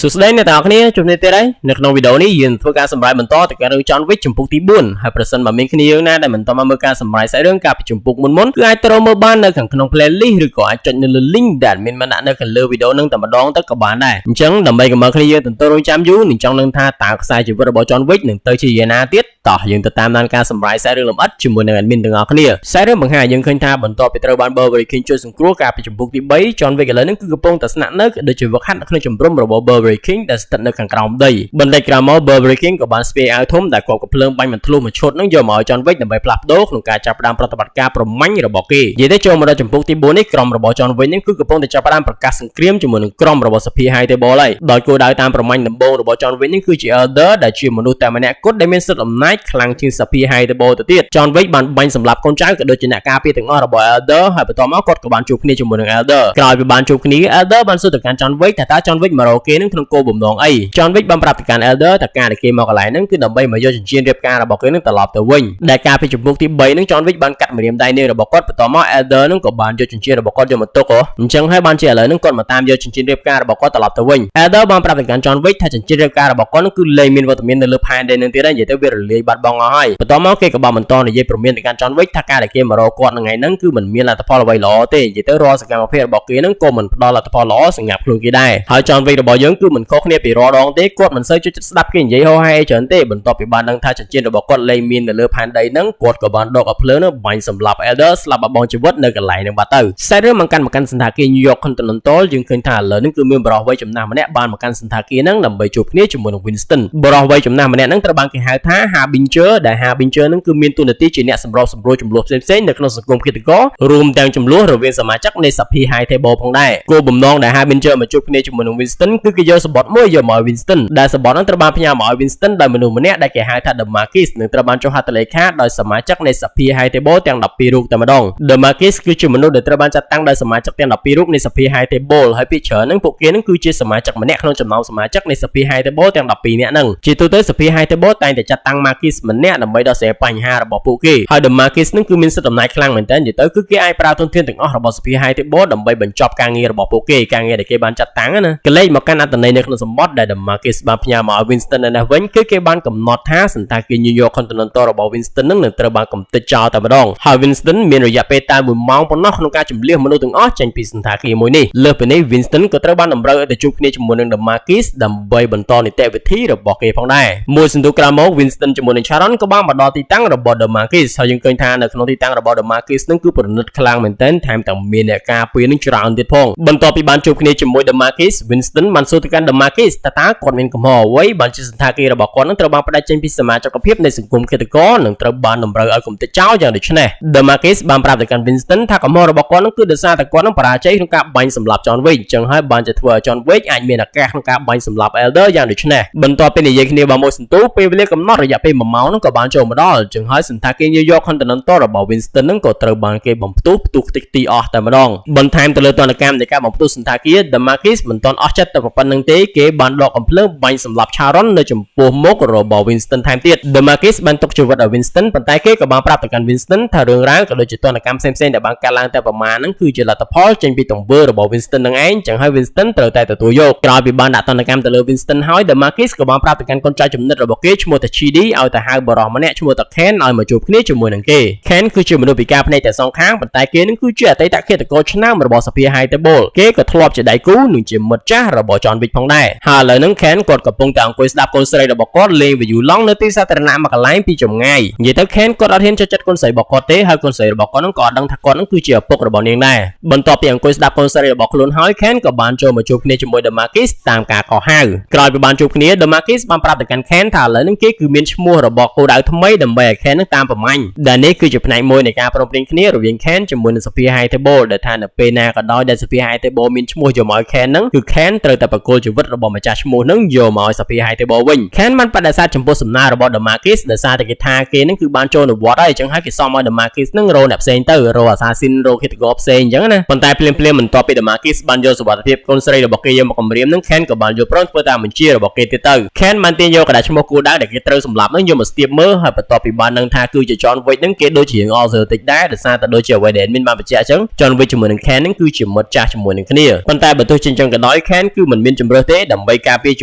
សួស្តីអ្នកទាំងអស់គ្នាជួបគ្នាទៀតហើយនៅក្នុងវីដេអូនេះយើងធ្វើការសម្រាយបន្តទៅកាន់រឿង John Wick ជំពូកទី4ហើយប្រសិនបើមានគ្នាយើងណាដែលមិនតន់មកមើលការសម្រាយសាច់រឿងកាលពីជំពូកមុនគឺអាចត្រូវមើលបាននៅខាងក្នុង playlist ឬក៏អាចចុចនៅលើ link ដែលមានមកដាក់នៅខាងលើវីដេអូនឹងតែម្ដងទៅក៏បានដែរអញ្ចឹងដើម្បីកុំឲ្យគ្នាយើងទៅរងចាំយូរនឹងចង់នឹងថាតើខ្សែជីវិតរបស់ John Wick នឹងទៅជាយ៉ាងណាទៀតតោះយើងទៅតាមដានការសម្រាយសាច់រឿងលម្អិតជាមួយនឹង admin ទាំងអស់គ្នាសាច់រឿងបង្ហាញយើងឃើញថាបន្ទាប់ពីត្រូវបាន Burberry King ជួយសង្គ្រោះកាលពីជំពូកទី3 John Wick ឥឡូវនេះគឺកំពុងតែស្នាក់នៅដូចជាវឹកហាត់នៅក្នុងជំរំរបស់ Burberry King ដែលស្ថិតនៅខាងក្រោមដីបន្តិចក្រោយមក Burberry King ក៏បានស្ពាយអាវធំដែលគាត់ក៏ភ្លើងបាញ់មិនធ្លុះមួយឈុតនឹងយកមកឲ្យ John Wick ដើម្បីផ្លាស់ប្ដូរក្នុងការចាប់ផ្ដើមប្រតិបត្តិការប្រមាញ់របស់គេនិយាយទៅចូលមកដល់ជំពូកទី4នេះក្រុមរបស់ John Wick នេះគឺកំពុងតែចាប់ផ្ដើមប្រកាសសង្គ្រាមជាមួយនឹងក្រុមរបស់ Sapphire High Table ហើយដោយគោលដៅតាមប្រមាញ់ដំបូងរបស់ John Wick នេះគឺជា Elder ដែលជាមនុស្សតែម្នាក់គត់ដែលមានសិទ្ធិអំណាចខ្លាំងជាង Sapphire High Table ទៅទៀត John Wick បានបាញ់សម្លាប់កូនចៅក៏ដូចជាអ្នកការពារទាំងអស់របស់ Elder ហើយបន្ទាប់មកគាត់ក៏បានជួបគ្នាជាមួយនឹង Elder ក្រោយពីបានជួបគ្នា Elder បានសួរទៅកាន់ John Wick ថាតើ John Wick មករកគេនឹងក្នុងគោលបំណងអី John Wick បានប្រាប់ទៅកាន់ Elder ថាការដែលគេមកកន្លែងហ្នឹងគឺដើម្បីមកយកចិញ្ចៀនរៀបការរបស់គេនឹងត្រឡប់ទៅវិញដែលការពីជំពូកទី3ហ្នឹង John Wick បានកាត់ម្រាមដៃនាងរបស់គាត់បន្ទាប់មក Elder ហ្នឹងក៏បានយកចិញ្ចៀនរបស់គាត់យកមកទុកអញ្ចឹងហើយបានជាឥឡូវហ្នឹងគាត់មកតាមយកចិញ្ចៀនរៀបការរបស់គាត់ត្រឡប់ទៅវិញ Elder បានប្រាប់ទៅកាន់ John Wick ថាចិញ្ចៀនរៀបការរបស់គាត់ហ្នឹងគឺលែងមានវត្តមាននៅលើផែនដីនឹងទៀតហើយនិយាយទៅវារលាយបាត់បង់អស់ហើយបន្ទាប់មកគេក៏បានបន្តនិយាយព្រមានទៅកាន់ John Wick ថាការដែលគេមករកគាត់នៅថ្ងៃហ្នឹងគឺមិនមានលទ្ធផលអ្វីល្អទេនិយាយទៅរាល់សកម្មភាពរបស់គេហ្នឹងក៏មិនផ្ដល់លទ្ធផលល្អសម្រាប់ខ្លួនគេដែរហើយ John Wick របស់យើងគឺមិនខុសគ្នាពីរាល់ដងទេគាត់មិនសូវចូលចិត្តស្ដាប់គេនិយាយហោហែច្រើនទេបន្ទាប់ពីបានដឹងថាចិញ្ចៀនរបស់គាត់លែងមាននៅលើផែនដីហ្នឹងគាត់ក៏បានដកឲ្យភ្លើងនោះបាញ់សម្លាប់ Elder ស្លាប់បាត់បង់ជីវិតនៅកន្លែងហ្នឹងបាត់ទៅសាច់រឿងមកកាន់សន្តាគារ New York Continental យើងឃើញថាឥឡូវនេះគឺមានបរិសុទ្ធវ័យចំណាស់ម្នាក់បានមកកាន់សន្តាគារហ្នឹងដើម្បីជួបគ្នាជាមួយនឹង Winston បរិសុទ្ធវ័យចំណាស់ម្នាក់ហ្នឹងត្រូវបានគេហៅថា Harbinger ដែល Harbinger ហ្នឹងគឺមានតួនាទីជាអ្នកសម្របសម្រួលចំនួនផ្សេងៗនៅក្នុងសង្គមឃាតកររួមទាំងចំនួនរវាងសមាជិកនៃ Sapphire High Table ផងដែរគោលបំណងដែល Harbinger មកជួបគ្នាជាមួយនឹង Winston គឺគេយកសម្បត្តិមួយយកមកឲ្យ Winston ដែលសម្បត្តិហ្នឹងត្រូវបានផ្ញើមកឲ្យ Winston ដោយមនុស្សម្នាក់ដែលគេហៅថា The Marquis នឹងត្រូវបានចុះហត្ថលេខាដោយសមាជិកនៃ Sapphire High Table ទាំង12រូបតែម្ដង The Marquis គឺជាមនុស្សដែលត្រូវបានចាត់តាំងដោយសមាជិកទាំង12រូបនៃ Sapphire High Table ហើយភាគច្រើនហ្នឹងពួកគេហ្នឹងគឺជាសមាជិកម្នាក់ក្នុងចំណោមសមាជិកនៃ Sapphire High Table ទាំង12នាក់ហ្នឹងជាទូទៅ Sapphire High Table តែងតែចាត់តាំង Marquis ម្នាក់ដើម្បីដោះស្រាយបញ្ហារបស់ពួកគេហើយ The Marquis ហ្នឹងគឺមានសិទ្ធិអំណាចខ្លាំងមែនទែននិយាយទៅគឺគេអាចប្រើទុនធានទាំងអស់របស់ Sapphire High Table ដើម្បីបញ្ចប់ការងាររបស់ពួកគេការងារដែលគេបានចាត់តាំងណាកលេចមកកាន់អត្ថន័យនៅក្នុងសម្បត្តិដែល The Marquis បានផ្ញើមកឲ្យ Winston នៅនេះវិញគឺគេបានកំណត់ថាសន្តាគារ New York Continental របស់ Winston នឹងត្រូវបានកំទេចចោលតែម្ដងហើយ Winston មានរយៈពេលតែ1ម៉ោងប៉ុណ្ណោះក្នុងការជម្លៀសមនុស្សទាំងអស់ចេញពីសន្តាគារមួយនេះលើសពីនេះ Winston ក៏ត្រូវបានតម្រូវឲ្យទៅជួបគ្នាជាមួយនឹង The Marquis ដើម្បីបន្តនីតិវិធីរបស់គេផងដែរមួយសន្ទុះក្រោយមក Winston ជាមួយនឹង Sharon ក៏បានមកដល់ទីតាំងរបស់ The Marquis ហើយយើងឃើញថានៅក្នុងទីតាំងរបស់ The Marquis នឹងគឺប្រណិតខ្លាំងមែនទែនថែមទាំងមានអ្នកការពារនឹងច្រើនទៀតផងបន្ទាប់ពីបានជួបគ្នាជាមួយ The Marquis Winston បានសួរទៅកាន់ The Marquis តើគាត់មានកំហុសអ្វីបានជាសន្តាគាររបស់គាត់នឹងត្រូវបានផ្ដាច់ចេញពីសមាជិកភាពនៃសង្គមឃាតករនិងត្រូវបានតម្រូវឲ្យកំទេចចោលយ៉ាងដូចនេះ The Marquis បានប្រាប់ទៅកាន់ Winston ថាកំហុសរបស់គាត់នឹងគឺដោយសារតែគាត់នឹងបរាជ័យក្នុងការបាញ់សម្លាប់ John Wick ចឹងហើយបានជាធ្វើឲ្យ John Wick អាចមានឱកាសក្នុងការបាញ់សម្លាប់ Elder យ៉ាងដូចនេះបន្ទាប់ពីនិយាយគ្នាបានមួយសន្ទុះពេលវេលាកំណត់រយៈពេល1ម៉ោងនឹងក៏បានចូលមកដល់ចឹងហើយសន្តាគារ New York Continental របស់ Winston នឹងក៏ត្រូវបានគេបំផ្ទុះខ្ទេចទីអស់តែម្ដងបន្ថែមទៅលើទណ្ឌកម្មនៃការបំផ្ទុះសន្តាគារ The Marquis មិនទាន់អស់ចិត្តតែប៉ុណ្្នឹងទេគេបានដកអំភ្លើងបាញ់សម្លាប់ Sharon នៅចំពោះមុខរបស់ Winston ថែមទៀត The Marquis បានទុកជីវិតឲ្យ Winston ប៉ុន្តែគេក៏បានប្រាប់ទៅកាន់ Winston ថារឿងរ៉ាវក៏ដូចជាទណ្ឌកម្មផ្សេងៗដែលបានកើតឡើងតែប្រមាណហ្នឹងគឺជាលទ្ធផលចេញពីទង្វើរបស់ Winston នឹងឯងចឹងហើយ Winston ត្រូវតែទទួលយកក្រោយពីបានដាក់ទណ្ឌកម្មទៅលើ Winston ហើយ The Marquis ក៏បានប្រាប់ទៅកាន់កូនចៅចំណិតរបស់គេឈ្មោះថា Chidi ឲ្យទៅហៅបរិសម្នាក់ឈ្មោះថា Ken ឲ្យមកជួបគ្នាជាមួយនឹងគេ Ken គឺជាមនុស្សពិការភ្នែកតែសងខាងប៉ុន្តែគេនឹងគឺជាអតីតឃាតករឆ្នើមរបស់ Sapphire High Table គេក៏ធ្លាប់ជាដៃគូនិងជាមិត្តចាស់របស់ John Wick ផងដែរហើយឥឡូវហ្នឹង Ken គាត់កំពុងតែអង្គុយស្ដាប់កូនស្រីរបស់គាត់លេងវីយូឡង់នៅទីសាធារណៈមួយកន្លែងពីចម្ងាយនិយាយទៅ Ken គាត់អត់ហ៊ានចូលចិត្តកូនស្រីរបស់គាត់ទេហើយកូនស្រីរបស់គាត់ហ្នឹងក៏អត់ដឹងថាគាត់ហ្នឹងគឺជាឪពុករបស់នាងដែរបន្ទាប់ពីអង្គុយស្ដាប់កូនស្រីរបស់ខ្លួនហើយ Ken ក៏បានចូលមកជួបគ្នាជាមួយ The Marquis តាមការកោះហៅក្រោយពីបានជួបគ្នា The Marquis បានប្រាប់ទៅកាន់ Ken ថាឥឡូវហ្នឹងគេគឺមានឈ្មោះរបស់គោលដៅថ្មីដើម្បីឲ្យ Ken ហ្នឹងតាមប្រមាញ់ដែលនេះគឺជាផ្នែកមួយនៃការព្រមព្រៀងគ្នារវាង Ken ជាមួយនឹង Sapphire High Table ដែលថានៅពេលណាក៏ដោយដែល Sapphire High Table មានឈ្មោះយកមកឲ្យ Ken ហ្នឹងគឺ Ken ត្រូវតែបកគោលជីវិតរបស់ម្ចាស់ឈ្មោះហ្នឹងយកមកឲ្យ Sapphire High Table វិញ Ken បានបដិសេធចំពោះសំណើរបស់ The Marquis ដោយសារតែគេថាគេហ្នឹងគឺបានចូលនៅវត្តហើយអញ្ចឹងហើយគេសុំឲ្យ The Marquis ហ្នឹងរកអ្នកផ្សេងទៅរក assassin រកឃាតករផ្សេងអញ្ចឹងណាប៉ុន្តែភ្លាមៗបន្ទាប់ពី The Marquis បានយកសុវត្ថិភាពកូនស្រីរបស់គេយកមកគំរាមហ្នឹង Ken ក៏បានយកព្រមធ្វើតាមបញ្ជារបស់គេទៀតទៅ Ken បានទាញយកកណ្ដាស់ឈ្មោះគោលដៅដែលគេត្រូវសម្លាប់នោះ នឹងយកមកស្ទាបមើលហើយបន្ទាប់ពីបានដឹងថាគឺជា John Wick ហ្នឹងគេដូចជាអសើតិចដែរដោយសារតែដូចជាអ្វីដែល admin បានបញ្ជាក់អញ្ចឹង John Wick ជាមួយនឹង Ken ហ្នឹងគឺជាមិត្តចាស់ជាមួយនឹងគ្នាប៉ុន្តែបើទោះជាអញ្ចឹងក៏ដោយ Ken គឺមិនមានជំរឿសទេដើម្បីការពារជ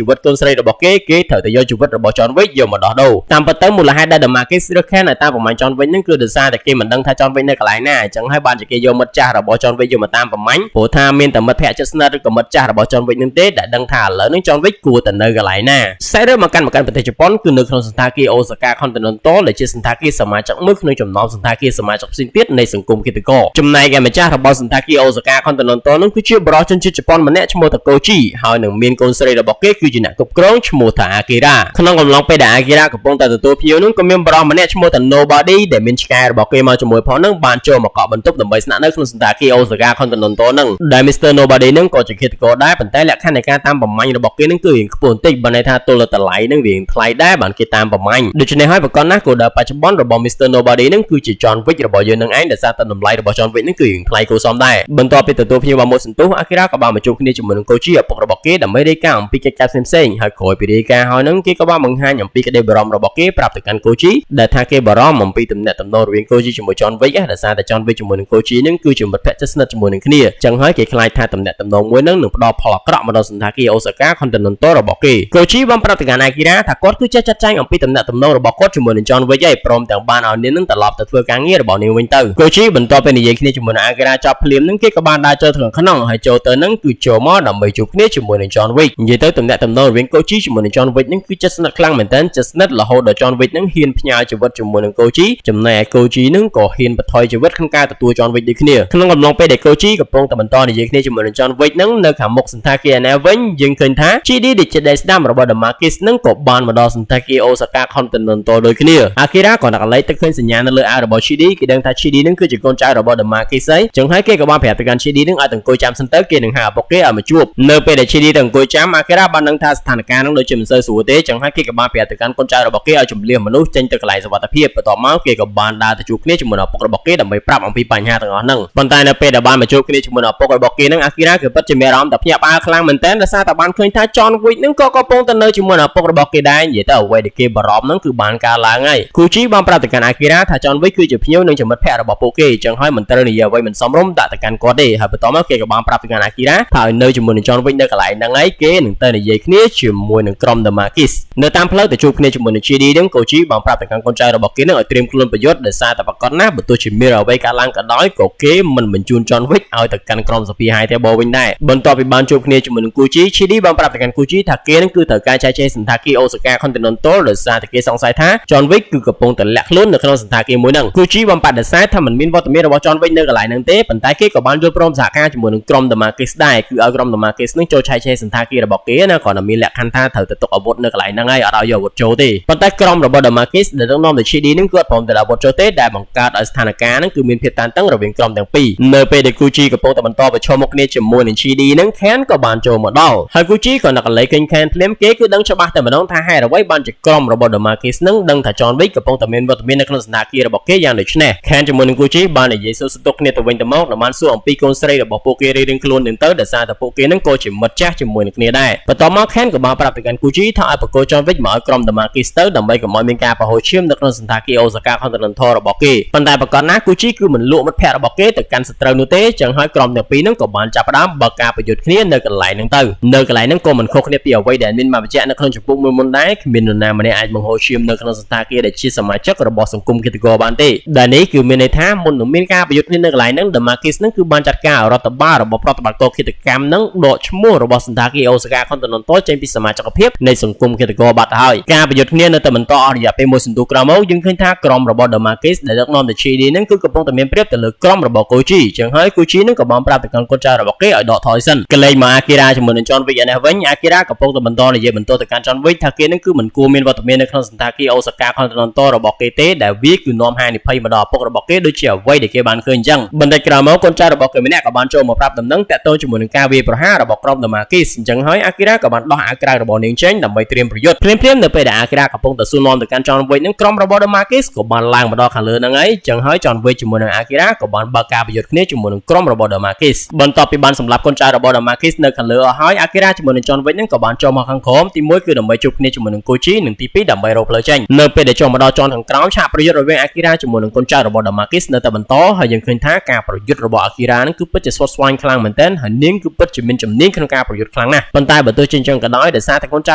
ីវិតកូនស្រីរបស់គេត្រូវតែយកជីវិតរបស់ John Wick យកមកដោះដូរតាមពិតទៅមូលហេតុដែល Damarcus ឬ Ken ឲ្យតាមប្រមាញ់ John Wick ហ្នឹងគឺដោយសារតែគេមិនដឹងថា John Wick នៅកន្លែងណាអញ្ចឹងហើយបានជាគេយកមិត្តចាស់របស់ John Wick យកមកតាមប្រមាញ់ព្រោះថាមានតែមិត្តភក្តិជិតស្និទ្ធឬក៏មិត្តចាស់របស់ John Wick ហ្នឹងទេដែលដឹងថាឥឡូវហ្នឹង John Wick គួរតែនៅកន្លែងណាខ្សែរឿងមកកាន់ប្រទេសជប៉ុនគឺនៅក្នុងសន្តាគារ Osaka Continental ដែលជាសន្តាគារសមាជិកមួយក្នុងចំណោមសន្តាគារសមាជិកផ្សេងទៀតនៃសង្គមគិតកោចំណែកឯម្ចាស់របស់សន្តាគារ Osaka Continental ហ្នឹងគឺជាបរិសុជនជាតិជប៉ុនម្នាក់ឈ្មោះថា Koji ហើយនឹងមានកូនស្រីរបស់គេគឺជាអ្នកគ្រប់គ្រងឈ្មោះថា Akira ក្នុងកំឡុងពេលដែល Akira កំពុងតែទទួលភ្ញៀវហ្នឹងក៏មានបរិសម្នាក់ឈ្មោះថា Nobody ដែលមានឆ្កែរបស់គេមកជាមួយផងហ្នឹងបានចូលមកកក់បន្ទប់ដើម្បីស្នាក់នៅក្នុងសន្តាគារ Osaka Continental ហ្នឹងដែល Mr. Nobody ហ្នឹងក៏ជាឃាតករដែរប៉ុន្តែលក្ខខណ្ឌនៃការតាមប្រមាញ់របស់គេហ្នឹងគឺរៀងខ្ពស់បន្តិចបើន័យថាទល់តម្លៃហ្នឹងរៀងថ្លៃដែរបានគេតាមប្រមាញ់ដូច្នេះហើយប្រកបណាស់គោលដៅបច្ចុប្បន្នរបស់ Mr. Nobody ហ្នឹងគឺជា John Wick របស់យើងនឹងឯងដែលសារតែតម្លៃរបស់ John Wick ហ្នឹងគឺរៀងថ្លៃគួរសមដែរបន្ទាប់ពីទទួលភ្ញៀវបានមកសន្ទុះ Akira ក៏បានមកជួបគ្នាជាមួយនឹង Koji ឪពុករបស់គេដើម្បីរាយការណ៍អំពីកិច្ចការផ្សេងៗហើយក្រោយពីរាយការណ៍ហើយហ្នឹងគេក៏បានបង្ហាញអំពីក្តីបារម្ភរបស់គេប្រាប់ទៅកាន់ Koji ដែលថាគេបារម្ភអំពីទំនាក់ទំនងរវាង Koji ជាមួយ John Wick ដែលសារតែ John Wick ជាមួយនឹង Koji ហ្នឹងគឺជាមិត្តភក្តិជិតស្និទ្ធជាមួយនឹងគ្នាចឹងហើយគេខ្លាចថាទំនាក់ទំនងមួយហ្នឹងនឹងផ្ដល់ផលអាក្រក់មកដល់សន្តាគារ Osaka Continental របស់គេ Koji បានប្រាប់ទៅកាន់ Akira ថាគាត់គឺចេះចាត់ចែងអំពីទំនាក់ទំនងរបស់គាត់ជាមួយនឹង John Wick ឯព្រមទាំងបានឲ្យនាងនឹងត្រឡប់ទៅធ្វើការងាររបស់នាងវិញទៅ Koji បន្ទាប់ពីនិយាយគ្នាជាមួយនឹង Akira ចប់ភ្លាមនឹងគេក៏បានដើរចូលទៅក្នុងហើយចូលទៅនឹងគឺចូលមកដើម្បីជួបគ្នាជាមួយនឹង John Wick និយាយទៅទំនាក់ទំនងរវាង Koji ជាមួយនឹង John Wick នឹងគឺជិតស្និទ្ធខ្លាំងមែនទែនជិតស្និទ្ធរហូតដល់ John Wick នឹងហ៊ានផ្ញើជីវិតជាមួយនឹង Koji ចំណែក Koji នឹងក៏ហ៊ានបន្ថយជីវិតក្នុងការទទួល John Wick ដូចគ្នាក្នុងកំឡុងពេលដែល Koji កំពុងតែបន្តនិយាយគ្នាជាមួយនឹង John Wick នឹងនៅខាងមុខសន្តាគារឯណាវិញយើងឃើញថា GD ដែលជាដៃស្ដាំរបស់ Damarcus នឹងក៏បានមកដល់សន្តាគារ Osaka Continental ដូចគ្នា Akira ក៏ដាក់កន្លែងទឹកឃើញសញ្ញានៅលើអាវរបស់ GD គេដឹងថា GD នឹងគឺជាកូនចៅរបស់ Damarcus ហើយចឹងហើយគេក៏បានប្រាប់ទៅកាន់ GD នឹងឲ្យទៅអង្គុយចាំសិនទៅគេនឹងហៅឪពុកគេឲ្យមកជួបនៅពេលដែល GD ទៅអង្គុយចាំ Akira បានដឹងថាស្ថានភាពនឹងដូចជាមិនសូវស្រួលទេចឹងហើយគេក៏បានប្រាប់ទៅកាន់កូនចៅរបស់គេឲ្យជម្លៀសមនុស្សចេញទៅកន្លែងសុវត្ថិភាពបន្ទាប់មកគេក៏បានដើរទៅជួបគ្នាជាមួយនឹងឪពុករបស់គេដើម្បីប្រាប់អំពីបញ្ហាទាំងអស់ហ្នឹងប៉ុន្តែនៅពេលដែលបានមកជួបគ្នាជាមួយនឹងឪពុករបស់គេហ្នឹង Akira គឺពិតជាមានអារម្មណ៍តែភ្ញាក់ផ្អើលខ្លាំងមែនទែនដោយសារតែបានឃើញថា John Wick ហ្នឹងក៏កំពុងតែនៅជាមួយនឹងឪពុករបស់គេដែរនិយាយទៅអ្វីដែលគេបារម្ភហ្នឹងគឺបានកើតឡើងហើយ Koji បានប្រាប់ទៅកាន់ Akira ថា John Wick គឺជាភ្ញៀវនិងជាមិត្តភក្តិរបស់ពួកគេចឹងហើយមិនត្រូវនិយាយអ្វីមិនសមរម្យដាក់ទៅកាន់គាត់ទេហើយបន្ទាប់មកគេក៏បានប្រាប់ទៅកាន់ Akira ថាឲ្យនៅជាមួយនឹង John Wick នៅកន្លែងហ្នឹងហើយគេនឹងទៅនិយាយគ្នាជាមួយនឹងក្រុម Damarcus នៅតាមផ្លូវទៅជួបគ្នាជាមួយនឹង GD ហ្នឹង Koji បានប្រាប់ទៅកាន់កូនចៅរបស់គេនឹងឲ្យត្រៀមខ្លួនប្រយុទ្ធដោយសារតែប្រកាសណាបើទោះជាមានអ្វីកើតឡើងក៏ដោយក៏គេមិនបញ្ជូន John Wick ឲ្យទៅកាន់ក្រុមសភាហៃទេបវិញដែរបន្ទាប់ពីបានជួបគ្នាជាមួយនឹង Koji GD បានប្រាប់ទៅកាន់ Koji ថាគេនឹងគឺត្រូវការចែកចេញសន្តាគារ Osaka Continental ដោយសារតែគេសង្ស័យថា John Wick គឺកំពុងតែលាក់ខ្លួននៅក្នុងសន្តាគារមួយហ្នឹង Koji បានបដិសេធថាមិនមានវត្តមានរបស់ John Wick នៅកន្លែងហ្នឹងទេប៉ុន្តែគេក៏បានយល់ព្រមសហការជាមួយនឹងក្រុម Damarcus ដែរគឺឲ្យក្រុម Damarcus នឹងចូលចែកចេញសន្តាគាររបស់គេណាគ្រាន់តែមានលក្ខខណ្ឌថាត្រូវទៅទុកអាវុធនៅកន្លែងហ្នឹងហើយអត់ឲ្យយកអាវុធចូលទេប៉ុន្តែក្រុមរបស់ Damarcus ដែលដឹកនាំដោយ GD នឹងគាត់ព្រមតែអាវុធចូលទេដែលបង្កើតឲ្យស្ថានភាពហ្នឹងគឺមានភាពតានតឹងរវាងក្រុមទាំងពីរនៅពេលដែល Koji កំពុងតែបន្តប្រឈមមុខគ្នាជាមួយនឹង GD ហ្នឹង Ken ក៏បានចូលមកដល់ហើយ Koji ក៏នឹកកន្លែងឃើញ Ken ភ្លាមគេគឺដឹងច្បាស់តែម្ដងថាហេតុអ្វីបានជាក្រុមរបស់ Damarcus ហ្នឹងដឹងថា John Wick កំពុងតែមានវត្តមាននៅក្នុងសន្តាគាររបស់គេយ៉ាងដូចនេះ Ken ជាមួយនឹង Koji បាននិយាយសួរសន្ទុកគ្នាទៅវិញទៅមកនិងបានសួរអំពីកូនស្រីរបស់ពួកគេរៀងៗខ្លួននឹងទៅដោយសារតែពួកគេហ្នឹងក៏ជាមិត្តចាស់ជាមួយនឹងគ្នាដែរបន្ទាប់មក Ken ក៏បានប្រាប់ទៅកាន់ Koji ថាឲ្យបកគោ John Wick មកឲ្យក្រុម Damarcus ទៅដើម្បីកុំឲ្យមានការប្រហោឈាមនៅក្នុងសន្តាគារ Osaka Continental របស់គេប៉ុន្តែប្រកាសណា Koji គឺមិនលក់មិត្តភក្តិរបស់គេទៅកាន់សត្រូវនោះទេចឹងហើយក្រុមទាំងពីរហ្នឹងក៏បានចាប់ផ្ដើមបើកការប្រយុទ្ធគ្នានៅកន្លែងហ្នឹងទៅនៅកន្លែងហ្នឹងក៏មិនខុសគ្នាពីអ្វីដែលមានមកបញ្ជាក់នៅក្នុងចម្ពោះមុនដែរគ្មាននរណាម្នាក់អាចបង្ហូរឈាមនៅក្នុងសន្តាគារដែលជាសមាជិករបស់សង្គមគិតកោបានទេដែលនេះគឺមានន័យថាមុននឹងមានការប្រយុទ្ធគ្នានៅកន្លែងហ្នឹង Damarcus ហ្នឹងគឺបានចាត់ការរដ្ឋបាលរបស់ប្រតិបត្តិការគិតកម្មហ្នឹងដកឈ្មោះរបស់សន្តាគារ Osaka Continental ចេញពីសមាជិកភាពនៃសង្គមគិតកោបាត់ហើយការប្រយុទ្ធគ្នានៅតែបន្តអស់រយៈពេលមួយសន្ទុះក្រោយមកយើងឃើញថាក្រុមរបស់ Damarcus ដែលដឹកនាំដោយ GD ហ្នឹងគឺកំពុងតែមានប្រៀបទៅលើក្រុមរបស់ Koji ចឹងហើយ Koji ហ្នឹងក៏បានប្រាប់ទៅកាន់កូនចៅរបស់គេឲ្យដកថយសិនកលែងមក Akira ជាមួយនឹង John Wick ឯនេះវិញ Akira កំពុងតែបន្តនិយាយបន្តទៅកាន់ John Wick ថាគេហ្នឹងគឺមិនគួរមានវត្តមាននៅក្នុងសន្តាគារ Osaka Continental របស់គេទេដែលវាគឺនាំហានិភ័យមកដល់ឪពុករបស់គេដូចជាអ្វីដែលគេបានឃើញអញ្ចឹងបន្តិចក្រោយមកកូនចៅរបស់គេម្នាក់ក៏បានចូលមកប្រាប់ដំណឹងតាក់ទងជាមួយនឹងការវាយប្រហាររបស់ក្រុម Damarcus អញ្ចឹងហើយ Akira ក៏បានដោះអាវក្រៅរបស់នាងចេញដើម្បីត្រៀមប្រយុទ្ធភ្លាមៗនៅពេលដែល Akira កំពុងតែសួរនាំទៅកាន់ John Wick ហ្នឹងក្រុមរបស់ Damarcus ក៏បានឡើងមកដល់ខាងលើហ្នឹងហើយអញ្ចឹងហើយ John Wick ជាមួយនឹង Akira ក៏បានបើកការប្រយុទ្ធគ្នាជាមួយនឹងក្រុមរបស់ Damarcus បន្ទាប់ពីបានសម្លាប់កូនចៅរបស់ Damarcus នៅខាងលើអស់ហើយ Akira ជាមួយនឹង John Wick ហ្នឹងក៏បានចូលមកខាងក្រោមទី1គឺដើម្បីជួបគ្នាជាមួយនឹង Koji និងទី2ដើម្បី ដើម្បីរកផ្លូវចេញនៅពេលដែលចុះមកដល់ជាន់ខាងក្រោមឆាកប្រយុទ្ធរវាងអាគីរ៉ាជាមួយនឹងកូនចៅរបស់ Damakis នៅតែបន្តហើយយើងឃើញថាការប្រយុទ្ធរបស់អាគីរ៉ានឹងគឺពិតជាស្វិតស្វាញខ្លាំងមែនទែនហើយនាងគឺពិតជាមានជំនាញក្នុងការប្រយុទ្ធខ្លាំងណាស់ប៉ុន្តែបើទោះជាអញ្ចឹងក៏ដោយដោយសារតែកូនចៅ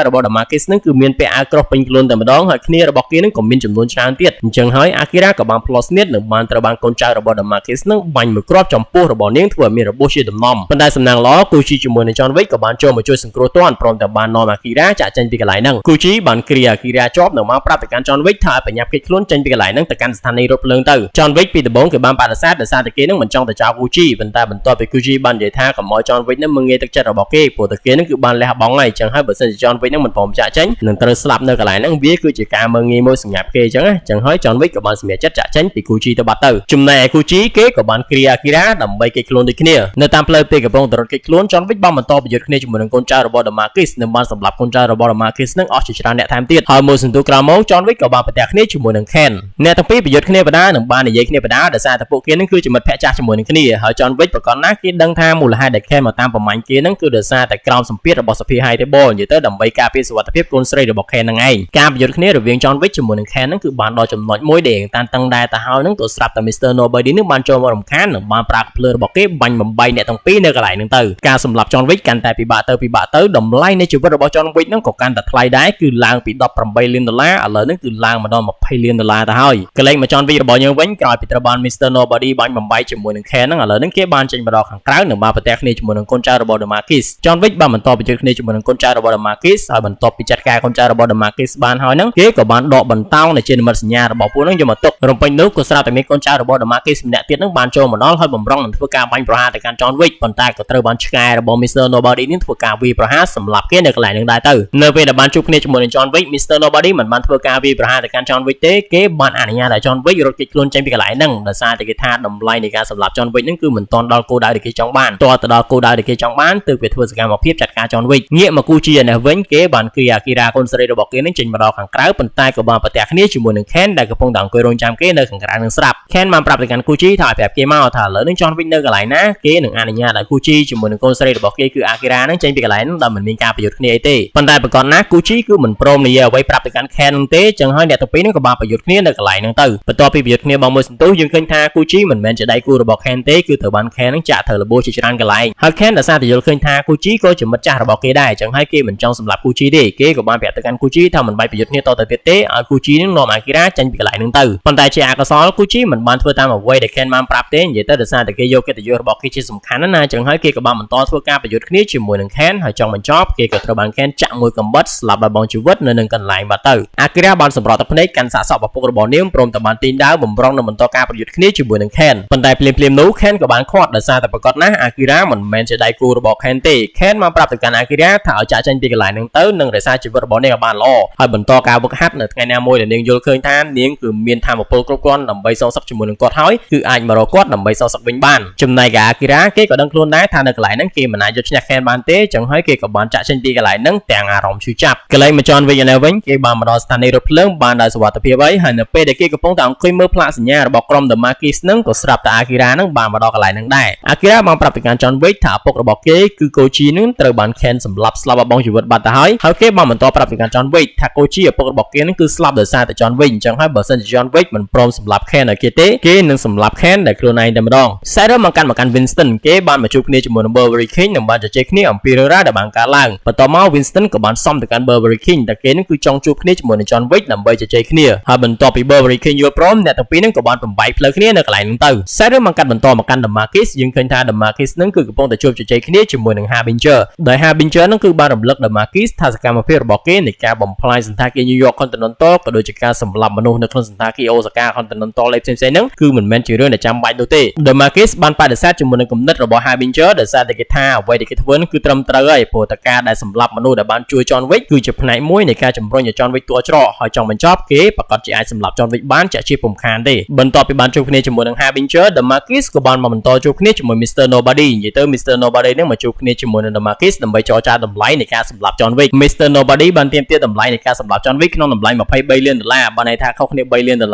របស់ Damakis នឹងគឺមានពាក់អាវក្រោះពេញខ្លួនតែម្ដងហើយគ្នារបស់គេនឹងក៏មានចំនួនច្រើនទៀតអញ្ចឹងហើយអាគីរ៉ាក៏បានផ្លោះស្នៀតនិងបានត្រូវបានកូនចៅរបស់ Damakis នឹងបាញ់មួយគ្រាប់ចំពោះរបស់នាងធ្វើឲ្យមានរបួសជាដំណំប៉ុន្តែសំណាងល្អគូជីជាមួយនឹង John Wick ក៏បានចូលមកជួយសង្គ្រោះទាន់ព្រមទាំងបាននាំអាគីរ៉ាចាក់ចេញពីកន្លែងហ្នឹងគូជីបានគ្រាអាគីរ៉ាជាប់នៅមកប្រាប់ទៅកាន់ John Wick ថាឲ្យបញ្ញាប់គេចខ្លួនចេញពីកន្លែងហ្នឹងទៅកាន់ស្ថានីយ៍រថភ្លើងទៅ John Wick ពីដំបូងគេបានបដិសេធដោយសារតែគេនឹងមិនចង់ទៅចោលគូជីប៉ុន្តែបន្ទាប់ពីគូជីបាននិយាយថាកុំឲ្យ John Wick នឹងមើងងាយទឹកចិត្តរបស់គេព្រោះតែគេនឹងគឺបានលះបង់ហើយអញ្ចឹងហើយបើសិនជា John Wick នឹងមិនព្រមចាក់ចេញនឹងត្រូវស្លាប់នៅកន្លែងហ្នឹងវាគឺជាការមើងងាយមួយសម្រាប់គេអញ្ចឹងហើយ John Wick ក៏បានសម្រេចចិត្តចាក់ចេញពីគូជីទៅបាត់ទៅចំណែកឯគូជីគេក៏បានគ្រាអាគីរ៉ាដើម្បីគេចខ្លួនដូចគ្នានៅតាមផ្លូវពេលកំពុងតែរត់គេចខ្លួន John Wick បានបន្តប្រយុទ្ធគ្នាជាមួយនឹងកូនចៅរបស់ Damakis និងបានសម្លាប់កូនចៅរបស់ Damakis នឹងអស់ជាច្រើនអ្នកថែមទៀតហើយមួយសន្ទុះក្រោយមក John Wick ក៏បានប្រទះគ្នាជាមួយនឹង Ken អ្នកទាំងពីរប្រយុទ្ធគ្នាបដានិងបាននិយាយគ្នាបដាដោយសារតែពួកគេនឹងគឺជាមិត្តភក្តិចាស់ជាមួយនឹងគ្នាហើយ John Wick ប្រកាសណាគេដឹងថាមូលហេតុដែល Ken មកតាមប្រមាញ់គេនឹងគឺដោយសារតែក្រោមសម្ពាធរបស់សភា High Table និយាយទៅដើម្បីការពារសុវត្ថិភាពកូនស្រីរបស់ Ken នឹងឯងការប្រយុទ្ធគ្នារវាង John Wick ជាមួយនឹង Ken នឹងគឺបានដល់ចំណុចមួយដែលតានតឹងដែរទៅហើយនឹងក៏ស្រាប់តែ Mr. Nobody នឹងបានចូលមករំខាននិងបានប្រើភ្លើរបស់គេបាញ់បំបីអ្នកទាំងពីរនៅកន្លែងហ្នឹងទៅការសម្លាប់ John Wick កាន់តែពិបាកទៅតម្លៃនៃជីវិតរបស់ John Wick ហ្នឹងក៏កាន់តែថ្លៃដែរគឺឡើងពី$18 លានឥឡូវហ្នឹងគឺឡើងមកដល់$20 លានទៅហើយកន្លែងមក John Wick របស់យើងវិញក្រោយពីត្រូវបាន Mr. Nobody បាញ់បំបីជាមួយនឹង Ken ហ្នឹងឥឡូវហ្នឹងគេបានចេញមកដល់ខាងក្រៅនិងបានប្រទះគ្នាជាមួយនឹងកូនចៅរបស់ Damakis John Wick បានបន្តប្រយុទ្ធគ្នាជាមួយនឹងកូនចៅរបស់ Damakis ហើយបន្ទាប់ពីចាត់ការកូនចៅរបស់ Damakis បានហើយហ្នឹងគេក៏បានដកបន្តោងនៃជានិមិត្តសញ្ញារបស់ពួកហ្នឹងយកមកទុករំពេញនោះក៏ស្រាប់តែមានកូនចៅរបស់ Damakis ម្នាក់ទៀតហ្នឹងបានចូលមកដល់ហើយបំរុងនឹងធ្វើការបាញ់ប្រហារទៅកាន់ John Wick ប៉ុន្តែក៏ត្រូវបានឆ្កែរបស់ Mr. Nobody នេះធ្វើការវាយប្រហារសម្លាប់គេនៅកន្លែងហ្នឹងដែរទៅនៅពេលដែលបានជួបគ្នាជាមួយនឹង John Wick Mr. Nobody មិនបានធ្វើការវាយប្រហារទៅកាន់ John Wick ទេគេបានអនុញ្ញាតឲ្យ John Wick រត់គេចខ្លួនចេញពីកន្លែងហ្នឹងដោយសារតែគេថាតម្លៃនៃការសម្លាប់ John Wick ហ្នឹងគឺមិនទាន់ដល់គោលដៅដែលគេចង់បានតើទៅដល់គោលដៅដែលគេចង់បានទើបគេធ្វើសកម្មភាពចាត់ការ John Wick ងាកមកគូជានេះវិញគេបានគ្រាអាគីរ៉ាកូនស្រីរបស់គេនឹងចេញមកដល់ខាងក្រៅប៉ុន្តែក៏បានប្រទះគ្នាជាមួយនឹង Ken ដែលកំពុងតែអង្គុយរង់ចាំគេនៅខាងក្រៅនឹងស្រាប់ Ken បានប្រាប់ទៅកាន់គូជីថាឲ្យប្រាប់គេមកថាឥឡូវនឹង John Wick នៅកន្លែងណាគេនឹងអនុញ្ញាតឲ្យគូជីជាមួយនឹងកូនស្រីរបស់គេគឺអាគីរ៉ានឹងចេញពីកន្លែងហ្នឹងដោយមិនមានការប្រយុទ្ធគ្នាអីទេប៉ុន្តែប្រកាសណាគូជីគឺមិនព្រមនិយាយអ្វីប្រាប់ទៅកាន់ Ken នឹងទេចឹងហើយអ្នកទាំងពីរនឹងក៏បានប្រយុទ្ធគ្នានៅកន្លែងហ្នឹងទៅបន្ទាប់ពីប្រយុទ្ធគ្នាបងមួយសន្ទុះយើងឃើញថាគូជីមិនមែនជាដៃគូរបស់ Ken ទេគឺត្រូវបាន Ken នឹងចាក់ធ្វើរបួសជាច្រើនកន្លែងហើយ Ken ដោយសារតែយល់ឃើញថាគូជីក៏ជាមិត្តចាស់របស់គេដែរចឹងហើយគេមិនចង់សម្លាប់គូជីទេគេក៏បានប្រាប់ទៅកាន់គូជីថាមិនបាច់ប្រយុទ្ធគ្នាតទៅទៀតទេឲ្យគូជីនឹងនាំអាគីរ៉ាចេញពីកន្លែងហ្នឹងទៅប៉ុន្តែជាអកុសលគូជីមិនបានធ្វើតាមអ្វីដែល Ken បានប្រាប់ទេនិយាយទៅដោយសារតែគេយកកិត្តិយសរបស់គេជាសំខាន់ណាចឹងហើយគេក៏បានបន្តធ្វើការប្រយុទ្ធគ្នាជាមួយនឹង Ken ហើយចង់បញ្ចប់គេក៏ត្រូវបាន Ken ចាក់មួយកំបិតស្លាប់ដោយបងជីវិតនៅនឹងកន្លែងបាត់ទៅអាគីរ៉ាបានសម្រត់ទៅភ្នែកកាន់សាកសពឪពុករបស់នាងព្រមទាំងបានទាញដាវបំរុងនឹងបន្តការប្រយុទ្ធគ្នាជាមួយនឹង Ken ប៉ុន្តែភ្លាមៗនោះ Ken ក៏បានខាត់ដោយសារតែប្រកាសណាស់អាគីរ៉ាមិនមែនជាដៃគូរបស់ Ken ទេ Ken បានប្រាប់ទៅកាន់អាគីរ៉ាថាឲ្យចាក់ចេញពីកន្លែងហ្នឹងទៅនឹងរក្សាជីវិតរបស់នាងឲ្យបានល្អហើយបន្តការវឹកហាត់នៅថ្ងៃណាមួយដែលនាងយល់ឃើញថានាងគឺមានថាមពលគ្រប់គ្រាន់ដើម្បីសងសឹកជាមួយនឹងគាត់ហើយគឺអាចមករកគាត់ដើម្បីសងសឹកវិញបានចំណែកអាគីរ៉ាគេក៏ដឹងខ្លួនដែរថានៅកន្លែងហ្នឹងគេមិនអាចយកឈ្នះ Ken បានទេចឹងហើយគេក៏បានចាក់ចេញពីកន្លែងហ្នឹងទាំងអារម្មណ៍ឈឺចាប់កន្លែងមកចន់វិញឯវិញគេបានមកដល់ស្ថានីយ៍រថភ្លើងបានដោយសុវត្ថិភាពហើយនៅពេលដែលគេកំពុងតែអង្គុយមើលផ្លាកសញ្ញារបស់ក្រុម Damakis ហ្នឹងក៏ស្រាប់តែអាគីរ៉ាហ្នឹងបានមកដល់កន្លែងហ្នឹងដែរអាគីរ៉ាបានប្រាប់ទៅកាន់ John Wick ថាឪពុករបស់គេគឺកូជីហ្នឹងត្រូវបាន Ken សម្លាប់ស្លាប់ឲ្យបងជីវិតបាត់ទៅហើយគេបានបន្តប្រាប់ទៅកាន់ John Wick ថាកូជីឪពុករបស់គេហ្នឹងគឺស្លាប់ដោយសារតែ John Wick អញ្ចឹងហើយបើសិនជា John Wick មិនព្រមសម្លាប់ Ken ឲ្យគេទេគេនឹងសម្លាប់ Ken ដែលខ្លួនឯងតែម្ដងខ្សែរឿងមកកាន់ Winston គេបានមកជួបគ្នាជាមួយនឹង Burberry King និងបានជជែកគ្នាអំពីរឿងរ៉ាវដែលបានកើតឡើងបន្ទាប់មក Winston ក៏បានសំទៅកាន់ Burberry King តែគេនឹងគឺចង់ជួបគ្នាជាមួយនឹង John Wick ដើម្បីជជែកគ្នាហើយបន្ទាប់ពី Burberry King យល់ព្រមអ្នកទាំងពីរនឹងក៏បានបំបែកផ្លូវគ្នានៅកន្លែងហ្នឹងទៅខ្សែរឿងមកបន្តមកកាន់ Damakis យើងឃើញថា Damakis នឹងគឺកំពុងតែជួបជជែកគ្នាជាមួយនឹង Harbinger ដោយ Harbinger នឹងគឺបានរំលឹក Damakis ថាសកម្មភាពរបស់គេនៃការបំផ្លាញសន្តាគារ New York Continental ក៏ដូចជាការសម្លាប់មនុស្សនៅក្នុងសន្តាគារ Osaka Continental ផ្សេងៗហ្នឹងគឺមិនមែនជារឿងដែលចាំបាច់នោះទេ Damakis បានបដិសេធជាមួយនឹងគំនិតរបស់ Harbinger ដោយសារតែគេថាអ្វីដែលគេធ្វើនោះគឺត្រឹមត្រូវហើយព្រោះតែការដែលសម្លាប់មនុស្សដែលបានជួយ John Wick គឺជាផ្នែកមួយនៃការជំរុញឲ្យ John Wick ទួច្រកហើយចង់បញ្ចប់គេប្រកាសជាអាចសម្លាប់ John Wick បានចាក់ជាពុំខានទេបន្ទាប់ពីបានជួបគ្នាជាមួយនឹង Harbinger Damakis ក៏បានមកបន្តជួបគ្នាជាមួយ Mr. Nobody និយាយទៅ Mr. Nobody នឹងមកជួបគ្នាជាមួយនឹង Damakis ដើម្បីចរចាតម្លៃនៃការសម្លាប់ John Wick Mr. Nobody បានទាមទារតម្លៃនៃការសម្លាប់ John Wick ក្នុងតម្លៃ$23 លានបានន័យថាខុសគ្នា$3 លានណ